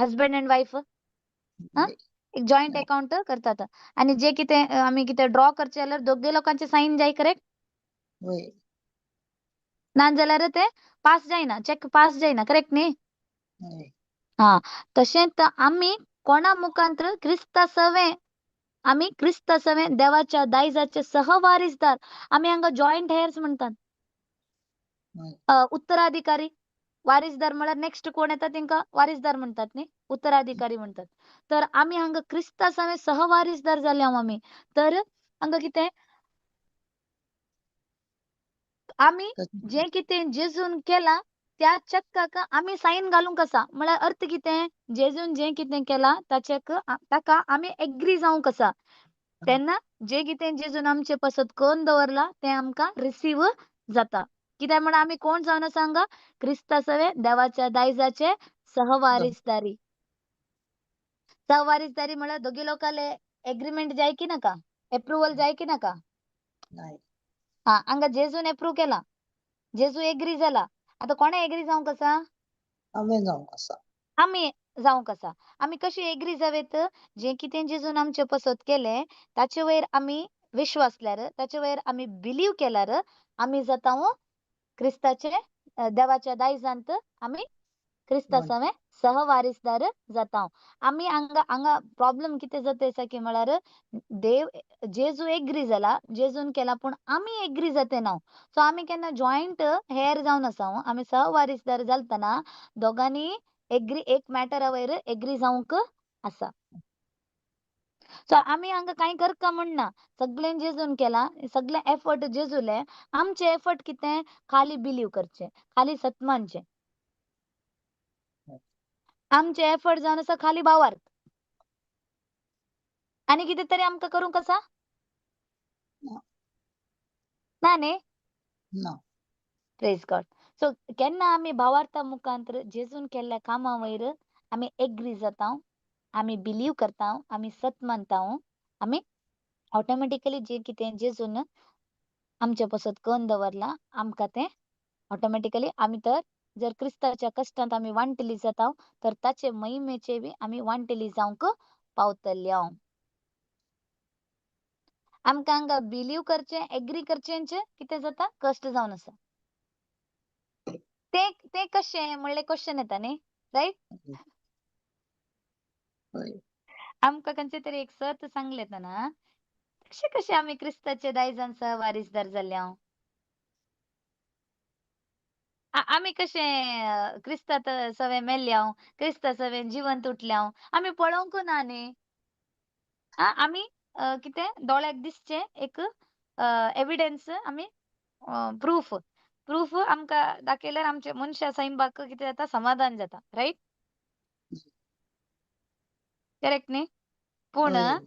हजबंड अँड वाईफ एक जॉयंट अकाउंट करतात. आणि जे कितें आमी कितें ड्रॉ करचे जाल्यार दोगे लोकांचे साईन जाय, करेक्ट? होय. नाजाल्यार ते पास जायना, चेक पास जायना, करेक्ट न्ही? होय. हा. तशेंच आमी कोणा मुखांतर क्रिस्ता सवे आमी क्रिस्ता सवे देवाच्या दायजाचे सहवारीसदार. आमी हांगा जॉयंट हेअर्स म्हणटात. होय. उत्तराधिकारी. वारीसदार म्हळ्यार नेक्स्ट कोण येता तेंकां वारीसदार म्हणटात न्ही, उत्तराधिकारी म्हणटात. तर आमी हांगा क्रिस्ता सवे सहवारीसदार जाले हांव आमी. तर हांगा कितें आमी जें कितें जेजून केलां त्या चक्काक आमी सायन घालूंक आसा. म्हळ्यार अर्थ कितें? जेजून जें कितें केलां ताका आमी एग्री जावंक आसा. तेन्ना जें कितें जेजून आमचे पसत करून दवरलां तें आमकां रिसीव जाता. कित्याक म्हण आमी कोण जावन आसा हांगा? क्रिस्ता सवे देवाच्या दायजाचे सहवारीसदारी. सहवारीसदारी म्हळ्यार दोगी लोकांले एग्रीमेंट जाय की नाका? एप्रुवल जाय की नाका? नाही. हा. हांगा जेजून एप्रूव केला, जेजू एग्री जाला. आतां कोणे एग्री जावंक आसा? आमी जावंक आसा. आमी जावंक आसा. आमी कशी एग्री जावेत? जें कितें जेजून आमचे पसत केलें ताचे वयर आमी विश्वासल्यार, ताचे वयर आमी बिलीव केल्यार आमी जाता क्रिस्ताचे देवाच्या दायजांत आमी क्रिस्ता सवे सहवारीसदार जाता. आमी हांगा प्रॉब्लेम कितें जाता आसा की म्हळ्यार देव जेजू एग्री जाला, जेजून केला, पूण आमी एग्री जाते ना. सो आमी केन्ना जॉयंट हेअर जावन आसा. आमी सहवारीसदार जालतना दोगांनी एग्री एक मॅटरा वयर एग्री जावंक आसा. सो आमी हांगा कांय करका म्हणना. सगळें जेजून केला, सगळे एफर्ट जेजूले. आमचे एफर्ट कितें? खाली बिलीव करचे, खाली सतमानचे. आमचे एफर्ट जावन आसा खाली भावार्थ. आनी कितें तरी आमकां करूंक आसा? ना न्ही? ना. Praise God. सो केन्ना आमी भावार्था मुखांतर जेजून केल्ल्या कामा वयर आमी एग्री जाता, आमी बिलीव करता, आमी सत मानता, आमी ऑटोमॅटिकली जें कितें जेजून आमचे पसत करून दवरलां आमकां तें ऑटोमॅटिकली आमी तर जर क्रिस्ताच्या कश्टांत आमी वांटेली जाता तर ताचे महिमेचे बी आमी वांटेली जावंक पावतल्या. आमकां हांगा बिलीव करचें, एग्री करचेंच कितें जाता? कश्ट जावन आसा. ते कशें म्हणलें क्वेश्चन येता न्ही. राईट. होय. आमका खंयचे तरी एक सत सांगलेत ना, कसे कसे आम्ही क्रिस्ताचे दायजांचा वारीसदार जाल्यांव. आम्ही कसे क्रिस्तांत सवे मेल्यांव, क्रिस्ता सवे जिवंत उठल्यांव. आम्ही पळोवंक ना न्ही. आम्ही कितें दोळ्याक दिसचे एक एविडेन्स आम्ही प्रूफ प्रूफ आमकां दाखयल्यार आमचे मनशा सैंबाक कितें जाता समाधान जाता. राईट. करेक्ट न्ही. पूण होय.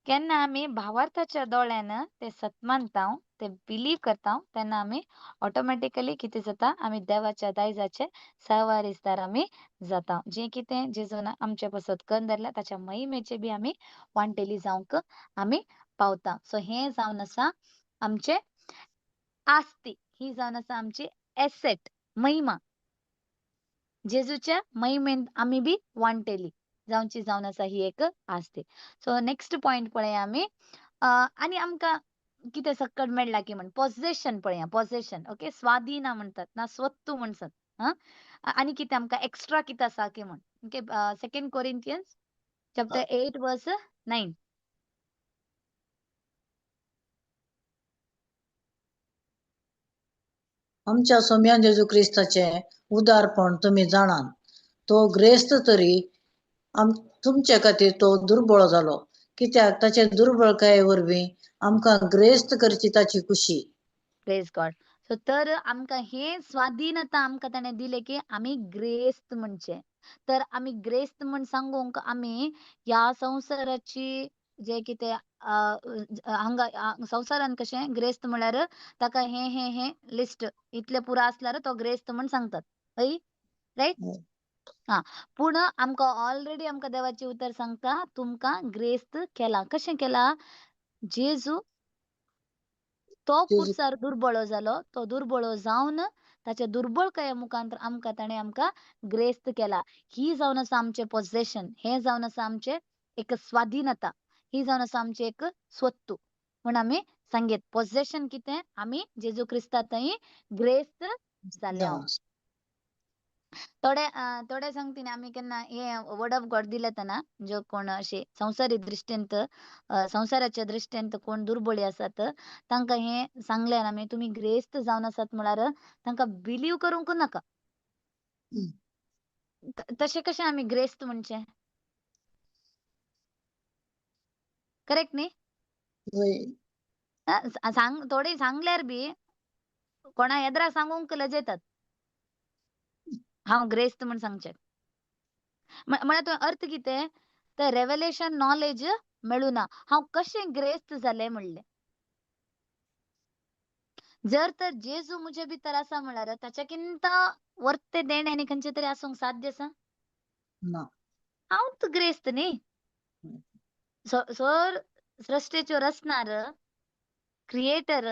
केन्ना आमी भावार्थाच्या दोळ्यान ते सत मानताव, ते बिलीव करताव, तेन्ना आमी ऑटोमॅटिकली कितें जाता, आमी देवाच्या दायजाचे सहवारीसदार आमी जाता. जे कितें जेजून आमचे पासत करून धरला ताच्या महिमेचे बी आमी वांटेली जावंक आमी पावता. सो हे जावन आसा आमचे आस्ती. ही जावन आसा आमची एसेट, महिमा. जेजूच्या महिमेन आमी बी वांटेली जावची जावन आसा ही एक आस्ती. सो नेक्स्ट पॉइंट पळया आमी. आनी आमकां कितें सक्कड मेळ्ळा की म्हण पोजेशन पळया. Possession okay. स्वाधीन म्हणटात ना, स्वत्तू म्हणसात. आनी कितें आमकां एक्स्ट्रा कितें आसा की म्हण. ओके. 2 कोरिंथियन्स चॅप्टर 8 वर्स 9. आमच्या सोम्या जेजू क्रिस्ताचे उदारपण तुम्ही जाणात. तो ग्रेस्त तरी तुमचे खातीर तो दुर्बळ जालो, कित्याक ताचे दुर्बळकाये वरवीं आमकां ग्रेस्त करची ताची खुशी. Praise God. सो तर आमकां हे स्वाधीनता आमकां ताणें दिले की आमी ग्रेस्त म्हणचे. तर आमी ग्रेस्त म्हण सांगूंक आमी ह्या संवसाराची जे कितें संवसारान कशें ग्रेस्त म्हळ्यार ताका हे लिस्ट इतले पुरो आसल्यार तो ग्रेस्त म्हण सांगतात. राईट. होय. पूण आमकां ऑलरेडी आमकां देवाची उतर सांगता, तुमकां ग्रेस्त केला. कशें केला? जेजू तो जेजू कुडसार दुर्बळो जालो. तो दुर्बळो जावन ताच्या दुर्बळकाये मुखांतर ताणें आमकां ग्रेस्त केला. ही जावन आसा आमचे पोजेशन. हे जावन आसा आमचे एक स्वाधीनता. ही जावन आसा आमचे एक स्वत्तू म्हण आमी सांगेत. पोजेशन कितें? आमी जेजू क्रिस्ता थंय ग्रेस्त जाल्यांव. जावन. थोडे सांगತೀನಿ आम्ही केन्ना हे वर्ड ऑफ गॉड दिलेत ना, जो कोण असे संसारी दृश्टेंत संसाराच्या दृश्टेंत कोण दुर्बळी आसात तांकां हे सांगल्यार आमी तुम्ही ग्रेस्त जावन आसात म्हळ्यार तांकां बिलीव करूंक नाका. हम्म. तशें कशें आमी ग्रेस्त म्हणचे. करेक्ट न्ही. होय. थोडे सांगल्यार बी कोणा येद्राक सांगूंक लजेतात. हांव ग्रेस्त म्हण सांगचे म्हळ्यार तो अर्थ कितें तर रेव्हलेशन नॉलेज मेळुना. हांव कशें ग्रेस्त जालें म्हणलें. जर तर जेजू मुजे भितर आसा म्हळ्यार ताच्याकिंत वर्ते देणे आनी खंयचे तरी आसूंक साध्य आसा. ना. हांवच ग्रेस्त न्ही. सोर सृश्टेच्यो रचणार क्रिएटर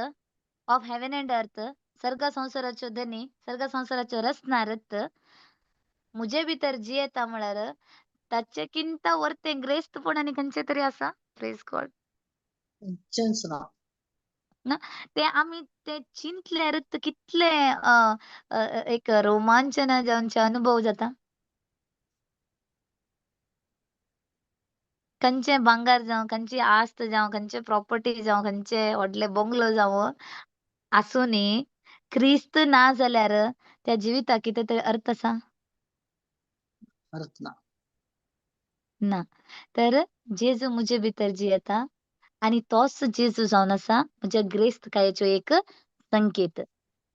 ऑफ हेवन अँड अर्थ सर्ग संसाराच्यो धनी सर्ग संसाराच्यो रचणारत मुजे भितर जियेता म्हळ्यार ताच्याकिंत वर्ते ग्रेस्तपण आनी खंयचे तरी आसा. Praise God. खंयचेंच ना. ते आमी ते चिंतल्यार कितले एक रोमांचन जावनचे अनुभव जाता. खंयचे भांगार जावं, खंयची आस्त जावं, खंयचे प्रॉपर्टी जावं, खंयचे व्हडले बंगलो जावं आसुनी क्रिस्त ना जाल्यार त्या जिविताक कितें तरी अर्थ आसा अर्थ ना. ना. तर जेजू मुजे भितर जियेता आनी तोच जेजू जावन आसा म्हज्या ग्रेस्तकायेचो एक संकेत.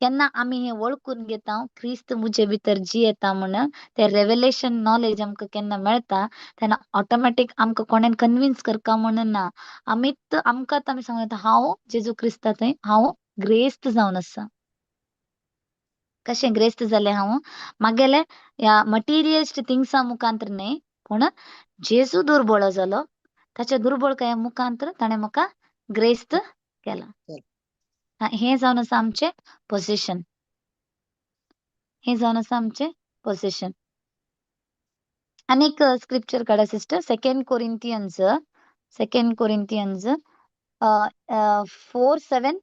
केन्ना आमी हे वळखून घेता क्रिस्त मुजे भितर जियेता म्हण ते रेव्हलेशन नॉलेज आमकां केन्ना मेळता तेन्ना ऑटोमॅटिक आमकां कोणेन कन्विन्स करता म्हणून ना. आमकांच आमी सांगूं येता हांव जेजू क्रिस्ता थंय हांव ग्रेस्त जावन आसा. कशें ग्रेस्त जालें हांव मागेले ह्या मटिरियलिस्ट थिंग्सा मुखांतर न्ही पूण जेजू दुर्बळ जालो ताच्या दुर्बळकाये मुखांतर ताणें म्हाका ग्रेस्त केला. हे जावन आसा आमचे पोजिशन. हे जावन आसा आमचे पोजिशन. आनीक स्क्रिप्चर काडा सिस्टर. 2 कोरिंथियन्स 4:7.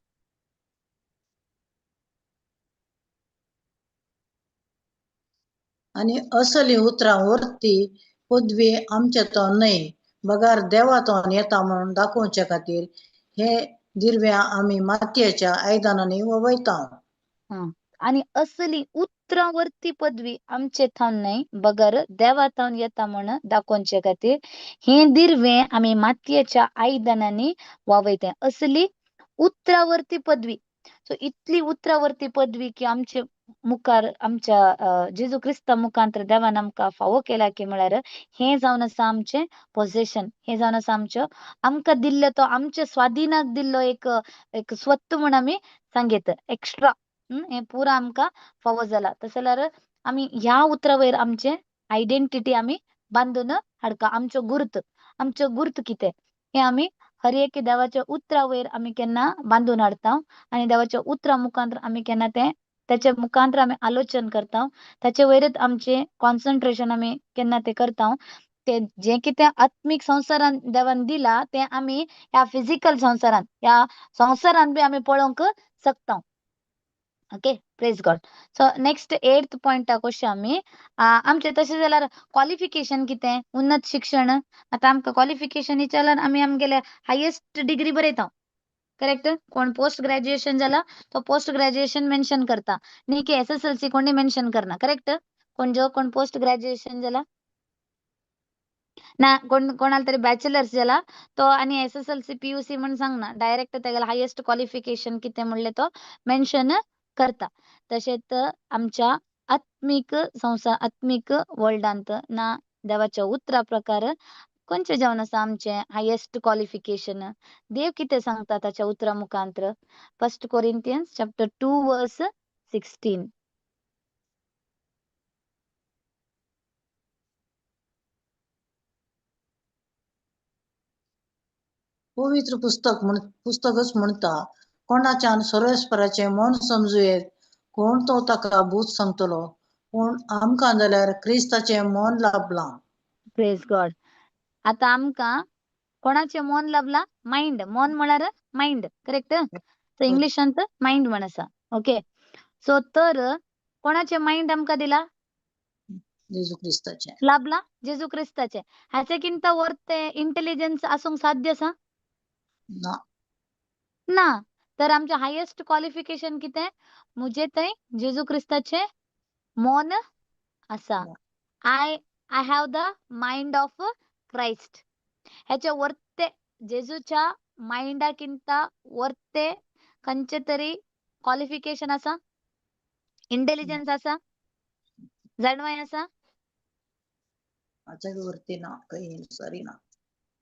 आणि असली उतरावरती पदवी आमचेतून नाही बगार देवातून येता म्हणून दाखोवचे खातीर हे दिरव्या आम्ही मातयेच्या आयदानांनी वयता. आणि असली उतरावरती पदवी आमचे थावन नाही बगर देवातावन येता म्हणून दाखोवचे खातीर हे दिरवे आम्ही मातयेच्या आयदनांनी वावयते. असली उतरावरती पदवी. सो इतली उतरावरती पदवी की आमचे मुखार आमच्या जेजू क्रिस्ता मुखांतर देवान आमकां फावो केला की म्हळ्यार हे जावन आसा आमचे पोझेशन. हे जावन आसा आमकां दिल्लो तो आमच्या स्वाधीनाक दिल्लो एक स्वत्त म्हूण आमी सांगेत एक्स्ट्रा. हे पुरा आमकां फावो जाला. तशें जाल्यार आमी ह्या उतरा वयर आमचे आयडेंटिटी आमी बांदून हाडका. आमचो गुर्त कितें हे आमी हर एक देवाच्या उतरा वयर आमी केन्ना बांदून हाडता आणि देवाच्या उतरा मुखांतर आमी केन्ना त्याच्या मुखांतर आमी आलोचन करता. ताचे वयरच आमचे कॉन्सन्ट्रेशन आमी केन्ना ते करता. ते जे कितें आत्मीक संवसारान देवान दिला ते आमी ह्या फिजिकल संवसारान बी आमी पळोवंक शकता. Okay, praise God. So next 8th पॉइंटाक वचया आमी. आमचे तशें जाल्यार क्वालिफिकेशन कितें उन्नत शिक्षण. आतां आमकां क्वालिफिकेशन विचारल्यार आमी आमगेले हायेस्ट डिग्री बरयता. करेक्ट. कोण पोस्ट ग्रॅज्युएशन जाला तो पोस्ट ग्रॅज्युएशन मेन्शन करता न्ही की SSLC कोणी मेन्शन करना. करेक्ट. कोण पोस्ट ग्रॅज्युएशन जाला ना कोणाला तरी बॅचलर्स जाला तो आणि SSLC PUC म्हणून सांगना डायरेक्ट तेगेला हायेस्ट क्वालिफिकेशन कितें म्हणले तो मेन्शन करता. तशेंच आमच्या आत्मीक वर्ल्डांत ना देवाच्या उतरा प्रकार खंयचे जावन आसा आमचे हायेस्ट क्वालिफिकेशन. देव कितें सांगता ताच्या उतरा मुखांतर. 1 Corinthians chapter 2 verse 16. पवित्र पुस्तकच म्हणता कोणाच्यान सर्वेस्पराचे मन समजुयेत कोण तो ताका भूत सांगतलो. पूण आमकां जाल्यार क्रिस्ताचे मन लाभलां. Praise God. आता आमकां कोणाचे मन लाभला. माइंड. मन म्हळ्यार माइंड. करेक्ट. सो इंग्लिशांत माइंड म्हण आसा. ओके. सो तर कोणाचे माइंड आमकां दिला जेजू क्रिस्ताचे लाभला जेजू क्रिस्ताचे. ह्याच्याकिंत वरते इंटेलिजन्स आसूंक साध्य आसा ना. ना. तर आमचे हायेस्ट क्वालिफिकेशन कितें मुजे थंय जेजू क्रिस्ताचे मन आसा. I have the mind of Christ. ह्याच्या वरते जेजूच्या माइंडाकिंत वरते खंयचे तरी क्वालिफिकेशन आसा. इंटेलिजन्स आसा. जाणवाय आसा हाच्या वरती ना काही सरी ना.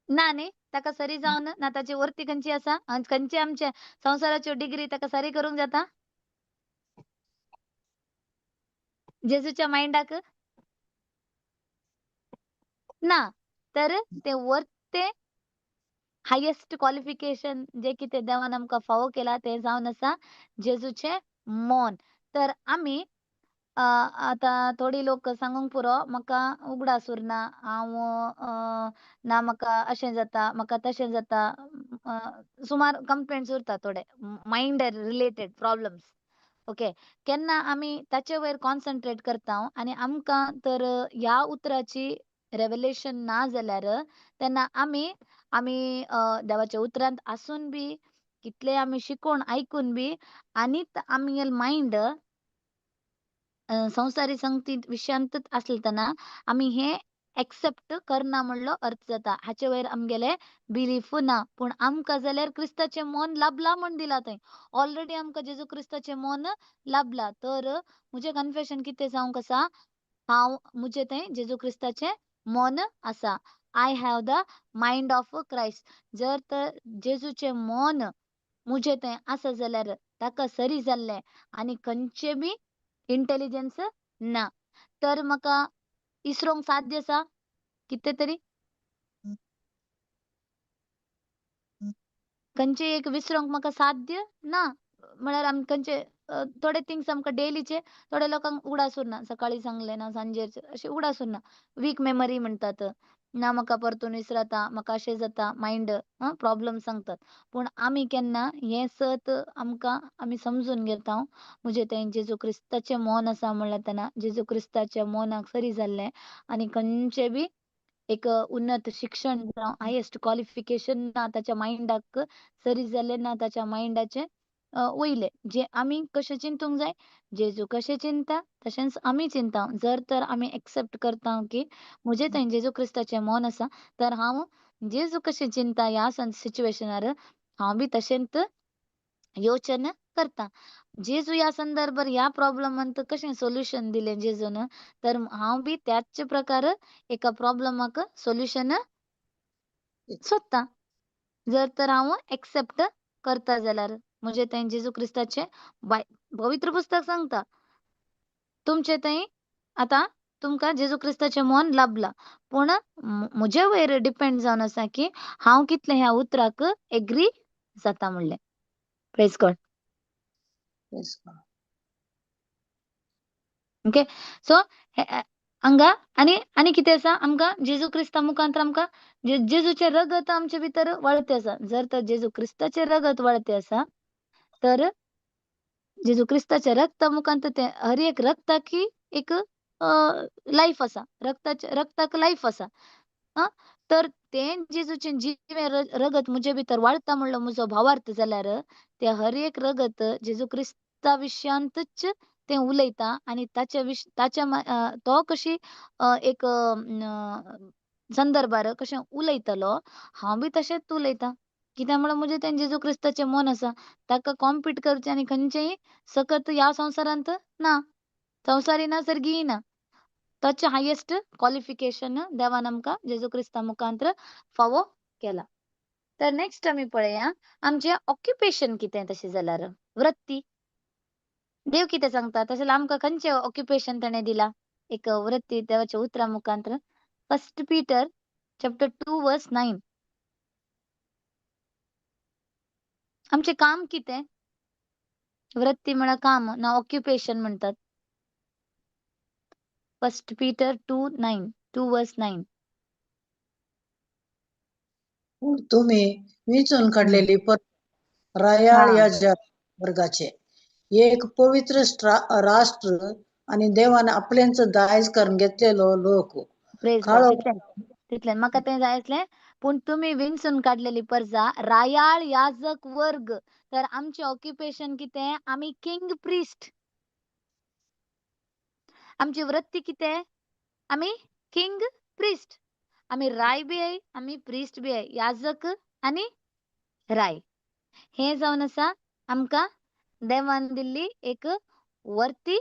ना न्ही. ताका सरी जावन ना ताचे वरती खंयची आसा आनी खंयची आमच्या संवसाराच्यो डिग्री ताका सरी करूंक जाता जेजूच्या माइंडाक ना. तर ते वरते हायेस्ट क्वालिफिकेशन जे कितें देवान आमकां फावो केला ते जावन आसा जेजूचे मन. तर आमी आता थोडी लोक सांगूंक पुरो म्हाका उगडास उरना. हांव ना म्हाका अशें जाता म्हाका तशें जाता. सुमार कंप्लेंट्स उरता थोडे माइंड रिलेटेड प्रॉब्लेम्स. ओके. केन्ना आमी ताचे वयर कॉन्सन्ट्रेट करता आनी आमकां तर ह्या उतराची रेव्हलेशन ना जाल्यार तेन्ना आमी देवाच्या उतरांत आसून बी कितले आमी शिकून आयकून बी आनीत आमगेल माइंड संवसारी संगती विशयांतच आसले तेन्ना आमी हे एक्सेप्ट करना म्हणलो अर्थ जाता. हाचे वयर आमगेले बिलीफ ना. पूण आमकां जाल्यार क्रिस्ताचे मन लाभला म्हण दिला थंय. ऑलरेडी आमकां जेजू क्रिस्ताचे मन लाभला. तर मुजे कन्फेशन कितें जावंक आसा मुजे थंय जेजू क्रिस्ताचे मन आसा. I have the mind of Christ. जर तर जेजूचे मन मुजे थंय आसा जाल्यार ताका सरी जाल्ले आनी खंयचे बी इंटेलिजन्स ना. तर म्हाका इसरोंक साध्य आसा कितें तरी खंयचे एक विसरोंक म्हाका साध्य ना. म्हळ्यार आमी खंयचे थोडे थिंग्स आमकां डेलीचे थोड्या लोकांक उगडास उरना. सकाळी सांगले ना सांजेर अशें उगडास उरना. वीक मेमरी म्हणटात. ना म्हाका परतून विसरता, म्हाका अशें जाता, मायंड प्रॉब्लेम सांगतात. पूण आमी केन्ना हें सत आमकां आमी समजून घेता म्हणजे तें जेजू क्रिस्ताचें मोन आसा म्हणल्यार तेन्ना जेजू क्रिस्ताच्या मोनाक सरी जाल्लें आनी खंयचें बी एक उन्नत शिक्षण जावं हायेस्ट क्वॉलिफिकेशन ना ताच्या मायंडाक सरी जाल्लें ना ताच्या मायंडाचें वयलें जे आमी कशें चिंतूंक जाय जेजू कशें चिंता तशेंच आमी चिंता जर तर आमी एक्सेप्ट करता की म्हजें थंय जेजू क्रिस्ताचें मोन आसा तर हांव जेजू कशें चिंता ह्या सिच्युएशनार हांव बी तशेंच योचना करता जेजू ह्या संदर्भार ह्या प्रॉब्लमांत कशें सोल्युशन दिलें जेजून तर हांव बी त्याच प्रकार एका प्रॉब्लमाक सोल्युशन सोदता जर तर हांव एक्सेप्ट करता जाल्यार म्हणजे थंय जेजू क्रिस्ताचें पवित्र पुस्तक सांगता तुमचे थंय आतां तुमकां जेजू क्रिस्ताचें मोन लाभला पूण म्हजे वयर डिपेंड जावन आसा की हांव कितलें ह्या उतराक एग्री जाता म्हणलें praise God Praise God. Okay so हांगा आनी कितें आसा आमकां जेजू क्रिस्ता मुखांतर आमकां जेजूचे रगत आमचे भितर वळते आसा जर तर जेजू क्रिस्ताचे रगत वळते आसा तर जेजू क्रिस्ताच्या रक्ता मुखांतर ते हर एक रक्ताकी एक लाईफ आसा रक्ताक लाईफ आसा तर तें जेजूचें जिवें रगत म्हजे भितर वाळटा म्हणलो म्हजो भावार्थ जाल्यार ते हर एक रगत जेजू क्रिस्ता विशयांतच ते उलयता आनी तो कशी एक संदर्भार कशें उलयतलो हांव बी तशेंच उलयतां कित्याक म्हणल्यार म्हजें तें जेजू क्रिस्ताचें मन आसा ताका कॉम्पीट करचें आनी खंयचेंय सकत ह्या संवसारांत ना संवसारी ना सर्गीय ना ताचे हायेस्ट क्वॉलिफिकेशन देवान आमकां जेजू क्रिस्ता मुखांतर फावो केला तर नेक्स्ट आमी पळया आमचें ऑक्युपेशन कितें तशें जाल्यार वृत्ती देव कितें सांगता तशें जाल्यार आमकां खंयचें ऑक्युपेशन ताणें दिला एक वृत्ती देवाच्या उतरा मुखांतर 1 Peter chapter 2 verse 9 आमचें काम कितें वृत्ती म्हळ्यार काम ना ऑक्युपेशन म्हणतात 1 Peter 2 verse 9 पूण तुम्ही वेचून काढलेली रायाळ हा या वर्गाचे एक पवित्र राष्ट्र आणि देवान आपल्याच दायज करून घेतलेलो लोक प्रेज गॉड काळो तितल्यान म्हाका तें जाय आसलें पूण तुमी विंचून काडलेली परजा रायाळ याजक वर्ग तर आमचें ऑक्युपेशन कितें आमी किंग प्रिस्ट आमची वृत्ती कितें आमी किंग प्रिस्ट आमी राय बी आय आमी प्रिस्ट बी आय याजक आनी राय हे जावन आसा आमकां देवान दिल्ली एक वर्ती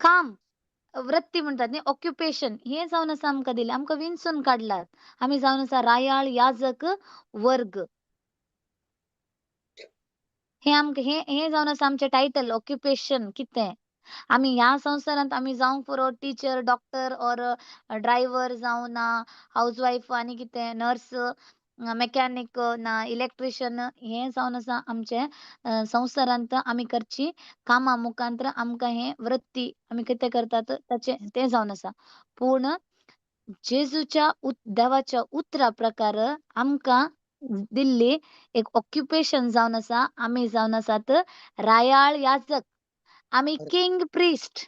काम वृत्ती म्हणतात न्ही ऑक्युपेशन हे जावन आसा आमकां दिलें आमकां विंचून काडलात आमी जावन आसा रायाळ याजक वर्ग हे आमकां हे जावन आसा आमचें टायटल ऑक्युपेशन कितें आमी ह्या संवसारांत आमी जावंक पुरो टिचर डॉक्टर ऑर ड्रायव्हर जावं ना हाऊसवायफ आनी कितें नर्स मेकॅनीक ना इलेक्ट्रिशियन हे जावन आसा आमचें संवसारांत आमी करची कामां मुखांतर आमकां हे वृत्ती आमी कितें करतात ताचें तें जावन आसा पूण जेजूच्या देवाच्या उतरा प्रकार आमकां दिल्ली एक ऑक्युपेशन जावन आसा आमी जावन आसात रायाळ याजक आमी किंग प्रिस्ट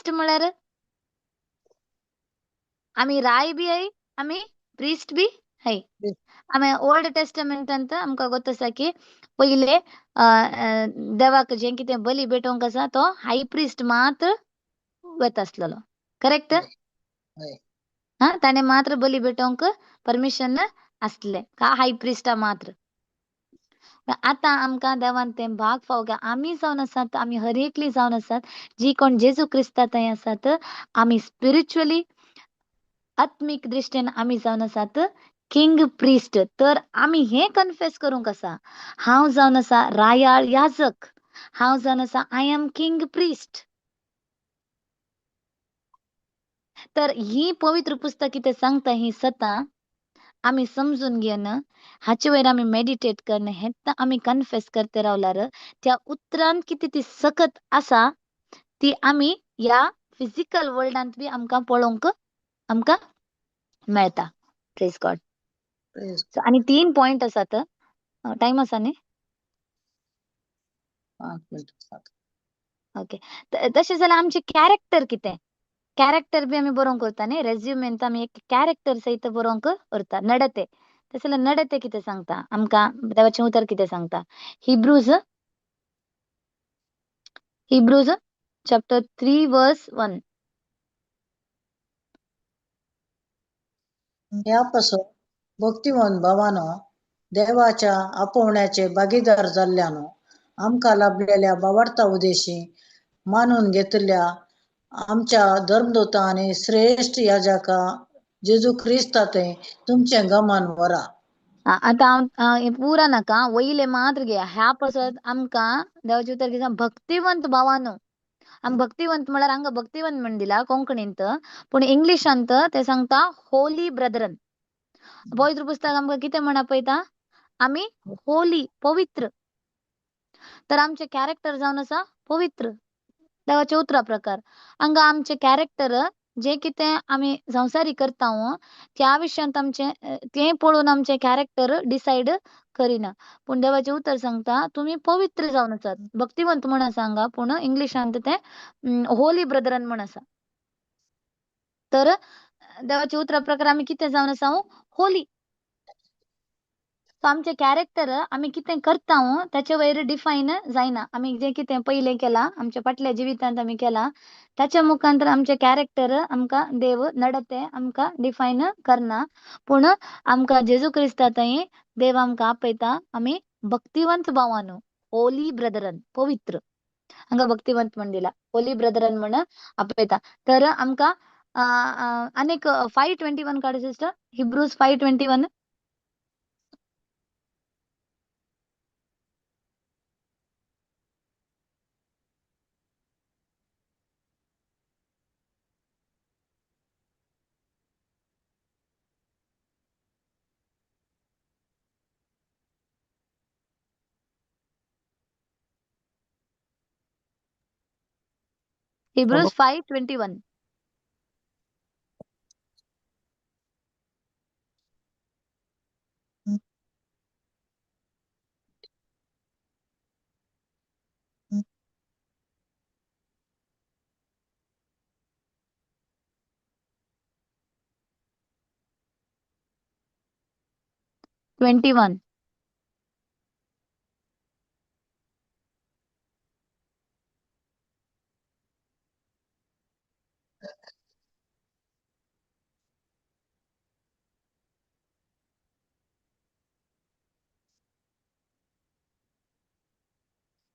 म्हळ्यार आमी राय बी आय आमी प्रिस्ट बी हाय आमी ओल्ड टेस्टमेंटांत आमकां गोत आसा की पयले देवाक जें कितें बली भेटोवंक आसा तो हाय प्रिस्ट मात्र वता आसलेलो करेक्ट ताणें मात्र बली भेटोवंक परमिशन आसलें का हाय प्रिस्टा मात्र आतां आमकां देवान तें भाग फावो आमी जावन आसात आमी हर एकली जावन आसात जी कोण जेजू क्रिस्ता थंय आसात आमी स्पिरिच्युअली आत्मीक दृश्टीन आमी जावन आसात किंग प्रिस्ट तर आमी हे कन्फेस करूंक आसा हांव जावन आसा रायाळ याजक हांव जावन आसा आय एम किंग प्रिस्ट तर ही पवित्र पुस्तक कितें सांगता ही सतां आमी समजून घेवन हाचे वयर आमी मेडिटेट करन हें आमी कन्फेस करते रावल्यार त्या उतरान कितें ती सकत आसा ती आमी ह्या फिजिकल वर्ल्डांत बी आमकां पळोवंक आमकां मेळटा. Praise God. Praise सो आनी 3 पॉइंट आसात. टाइम आसा न्ही? 5 मिनिटां. ओके. तशें जाल्यार आमचे कॅरेक्टर कितें? कॅरेक्टर बी आमी बरोवंक करता न्ही. रेज्युमेंत आमी एक कॅरेक्टर सहित बरोवंक करता. नडते. तशें जाल्यार नडते कितें सांगता आमकां? देवाचें उतर कितें सांगता? हिब्रूज चॅप्टर 3 वर्स 1. ह्यापासून भक्तिवंत भावानो, देवाच्या आपोवण्याचे भागीदार जाल्ल्यानो आमकां लाभलेल्या बावडता उदेशी मानून घेतल्या आमच्या धर्मदूता आनी श्रेष्ठ याजका जेजू क्रिस्ताते तुमचे गमान वरा. आता हे पुरा नाका, वयले मात्र घ्या. ह्या पासत आमकां देवाचें उतर कितें भक्तिवंत भावानो. आमी भक्तिवंत म्हळ्यार हांगा भक्तिवंत म्हण दिला कोंकणींत, पूण इंग्लिशांत ते सांगता होली ब्रदरन. पवित्र पुस्तक आमकां कितें म्हणा पळयता? आमी होली, पवित्र. तर आमचे कॅरेक्टर जावन आसा पवित्र. देवाच्या उतरा प्रकार हांगा आमचे कॅरेक्टर जे कितें आमी संवसारी करता त्या विशयांत आमचे तें पळोवन आमचे कॅरेक्टर डिसायड करिना. पूण देवाचें उतर सांगता तुमी पवित्र जावन आसात. भक्तिवंत म्हण आसा हांगा, पूण इंग्लिशांत ते होली ब्रदरन म्हण आसा. तर देवाच्या उतरा प्रकार आमी कितें जावन आसा? होली. सो आमचे कॅरेक्टर आमी कितें करता त्याचे वयर डिफायन जायना. आमी जे कितें पयलें केलां आमच्या फाटल्या जिवितांत आमी केलां त्याच्या मुखांतर आमचे कॅरेक्टर आमकां देव नडते आमकां डिफायन करना. पूण आमकां जेजू क्रिस्ता थंय देव आमकां आपयता आमी भक्तिवंत भावानो, होली ब्रदरन, पवित्र. हांगा भक्तिवंत म्हण दिला, होली ब्रदरन म्हण आपयता. तर आमकां आनीक 5:21 काड सिस्टर. हिब्रूज 5:21. Hebrews 5:21. Twenty-one.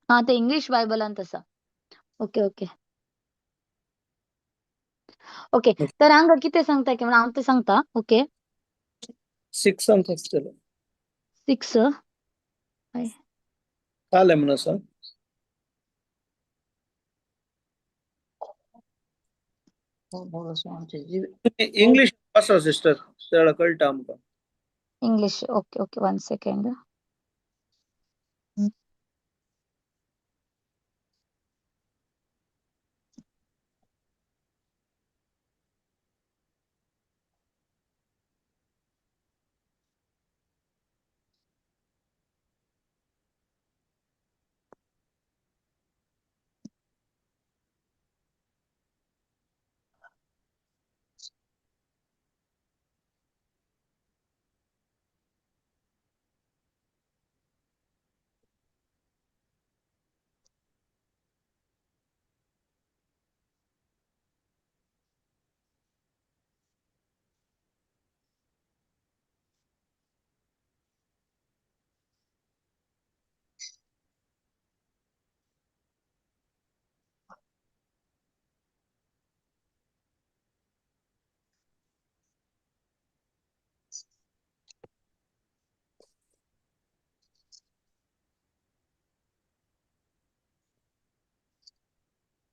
हा ते इंग्लिश बायबलांत आसा. Okay okay okay. तर हांगा कितें सांगता की हांव ते सांगता. ओके 6 ಅಂತ ಅಷ್ಟೇ 6. ಕಾಲ ಮನಸ आमचे जीव इंग्लिश भाषा सिस्टर त्याला कळतं आमका. इंग्लिश. Okay okay 1 second.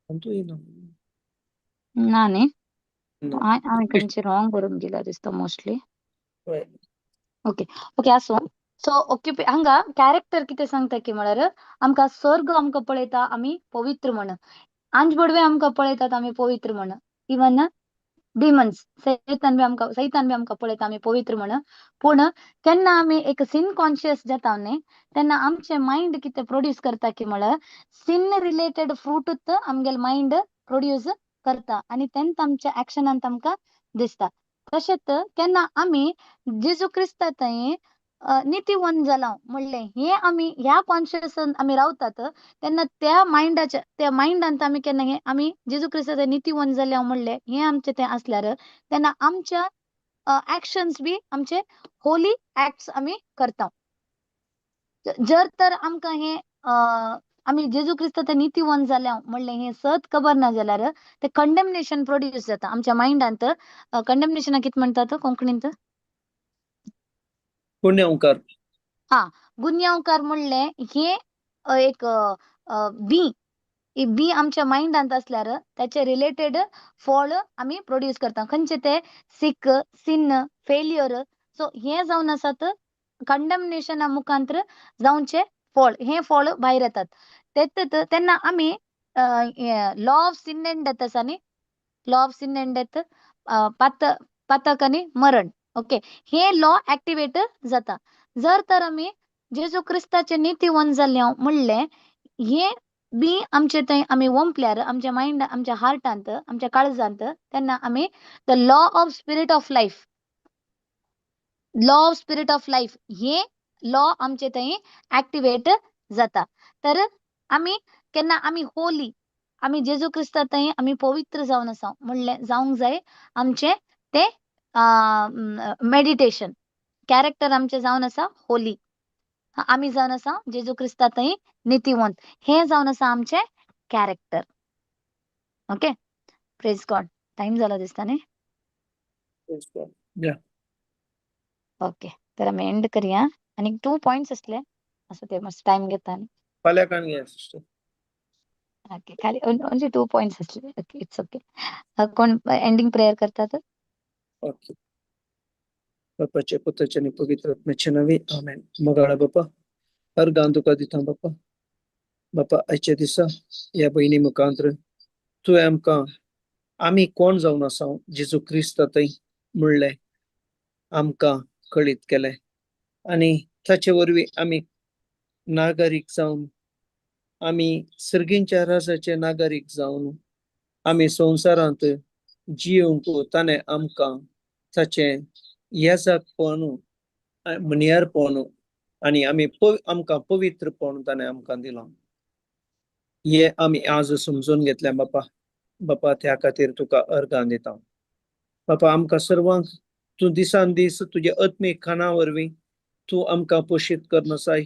ಅಂತೂ ಏನು ना न्ही. No. हांवें खंयची रॉंग बरोवन दिला दिसता मोस्टली. Right. ओके ओके आसो. सो ओके हांगा कॅरेक्टर कितें सांगता की म्हळ्यार आमकां स्वर्ग आमकां पळयता आमी पवित्र म्हण. आंज बडवे आमकां पळयतात आमी पवित्र म्हण. इवन डिमन्स सैतान बी आमकां पळयता आमी पवित्र म्हण. पूण केन्ना आमी एक सीन कॉन्शियस जाता न्ही तेन्ना आमचे मायंड कितें प्रोड्यूस करता की म्हळ्यार सीन रिलेटेड फ्रूटूच आमगेलो मायंड प्रोड्यूस करता आनी तेंच आमच्या एक्शनांत आमकां दिसता. तशेंच केन्ना आमी जेजू क्रिस्ता थंय नितीवंत जाला म्हणलें हें आमी ह्या कॉन्शियसान आमी रावतात तेन्ना त्या मायंडांत आमी केन्ना हें आमी जेजू क्रिस्ता थंय नितीवंत जाल्या म्हणलें हें आमचें तें आसल्यार तेन्ना आमच्या एक्शन्स बी आमचे होली एक्ट्स आमी करता. जर तर आमकां हें आमी जेजू क्रिस्ता थंय नितीवंत जाल्या म्हणलें हें सत खबर ना जाल्यार ते कंडेमनेशन प्रोड्यूस जाता आमच्या मायंडांत. कंडेमनेशनाक कितें म्हणटात कोंकणींत? पुण्यवकार. गुन्यांवकार म्हणलें हें एक बी आमच्या मायंडांत आसल्यार त्याचे रिलेटेड फळ आमी प्रोड्यूस करता. खंयचे ते सिक, सिन, फेल्युअर. सो हे जावन आसात कंडेमनेशना मुखांतर जावचे फळ. हे फळ भायर येतात. तेन्ना आमी law of sin and death आसा न्ही, law of sin and death, पातक आनी मरण. ओके, हे लॉ ऍक्टिवेट जाता. जर तर आमी जेजू क्रिस्ताचे नितीवंत जाल्या म्हणलें हे बी आमचे थंय आमी वंपल्यार आमच्या मायंड, आमच्या हार्टांत, आमच्या काळजांत, तेन्ना आमी the law of spirit of life हे लॉ आमचे थंय ऍक्टिवेट जाता. तर आमी केन्ना आमी होली, आमी जेजू क्रिस्ता थंय आमी पवित्र जावन आसा म्हणलें जावंक जाय आमचे ते मेडिटेशन कॅरेक्टर आमचे जावन आसा होली. आमी जावन आसा जेजू क्रिस्ता थंय नितीवंत. हे जावन आसा आमचे character. Okay, praise God. Time जाला दिसता न्ही. Yeah. ओके, तर आमी एंड करया. आनी 2 पॉइंट्स असले असो ते मातसो टाइम घेता न्ही. फाल्यां कान घे सिस्टर. ओके, खाली ओनली 2 पॉइंट्स असले. Okay, it's okay. कोण एंडिंग प्रेयर करतात? ओके. बापाचे पुत्राचे आणि पवित्र आत्म्याचे नावे आमेन. मगाळा बापा हर गांव तुका दिता बापा. बापा आयच्या दिसा ह्या भयणी मुखांतर तुवें आमकां आमी कोण जावन आसा जेजू क्रिस्ता थंय म्हणलें आमकां कळीत केलें आनी ताचे वरवीं आमी नागरीक जावन आमी सर्गींच्या राजाचे नागरीक जावन आमी संवसारांत जियोंक ताणें आमकां ताचें येजकपण मनियारपण आनी आमकां पवित्रपण ताणें आमकां दिलां. हे आमी आज समजून घेतलें बापा. बापा त्या खातीर तुका अर्गां दिता. बापा आमकां सर्वांक तूं दिसान दीस तुजे आत्मीक खाना वरवीं तूं आमकां पोशीत करना जाय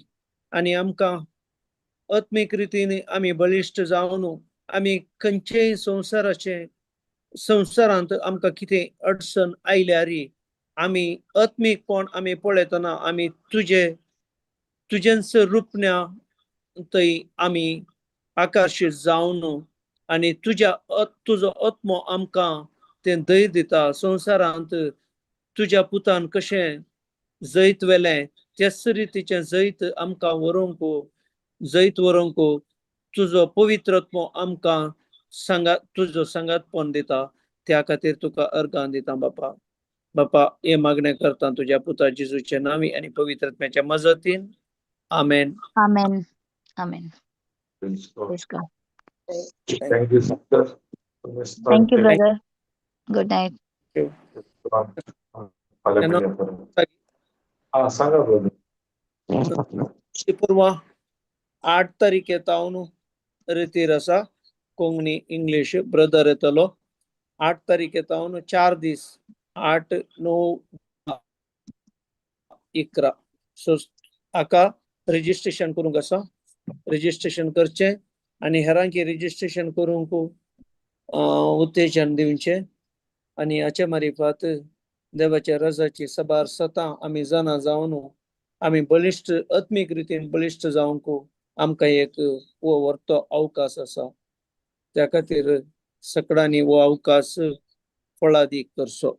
आनी आमकां आत्मीक रितीन आमी बलिश्ट जावन आमी खंयचेय संवसारांत आमकां कितें अडचण आयल्यार आमी आत्मीकपण आमी पळयतना आमी तुजेंच रुपण्या थंय आमी आकर्शीत जावन आनी तुजो आत्मो आमकां तें धैर्य दिता. संवसारांत तुज्या पुतान कशें जैत वेलें त्याच रितीचें जैत आमकां व्हरूंक तुजो पवित्र आत्मो आमकां तुजो सांगातपण दिता. त्या खातीर तुका अर्गां दिता बापा. बापा हे मागणें करता तुज्या पुता जेजूच्या नांवी आनी पवित्र आत्म्याच्या मजतीन. आमेन. आमेन. आमेन. Praise God. Praise God. Thank you, sister. Thank you brother. Good night. सांगा brother. पूर्व 8 तारीख येतावन रितीर आसा कोंकणी इंग्लीश ब्रदर येतलो. 8 तारीख येतावन 4 दीस 8, 9, 11. सो हाका रजिस्ट्रेशन करूंक आसा. रजिस्ट्रेशन करचें आनी हेरांकी रजिस्ट्रेशन करूंक उत्तेजन दिवचें आनी हाचे मार्फत देवाच्या राजाची सभार सतां आमी जाणा जावन आमी बलिश्ट आत्मीक रितीन बलिश्ट जावंक आमकां एक व्हरतो अवकाश आसा. त्या खातीर सगळ्यांनी हो अवकाश फळादीक करचो.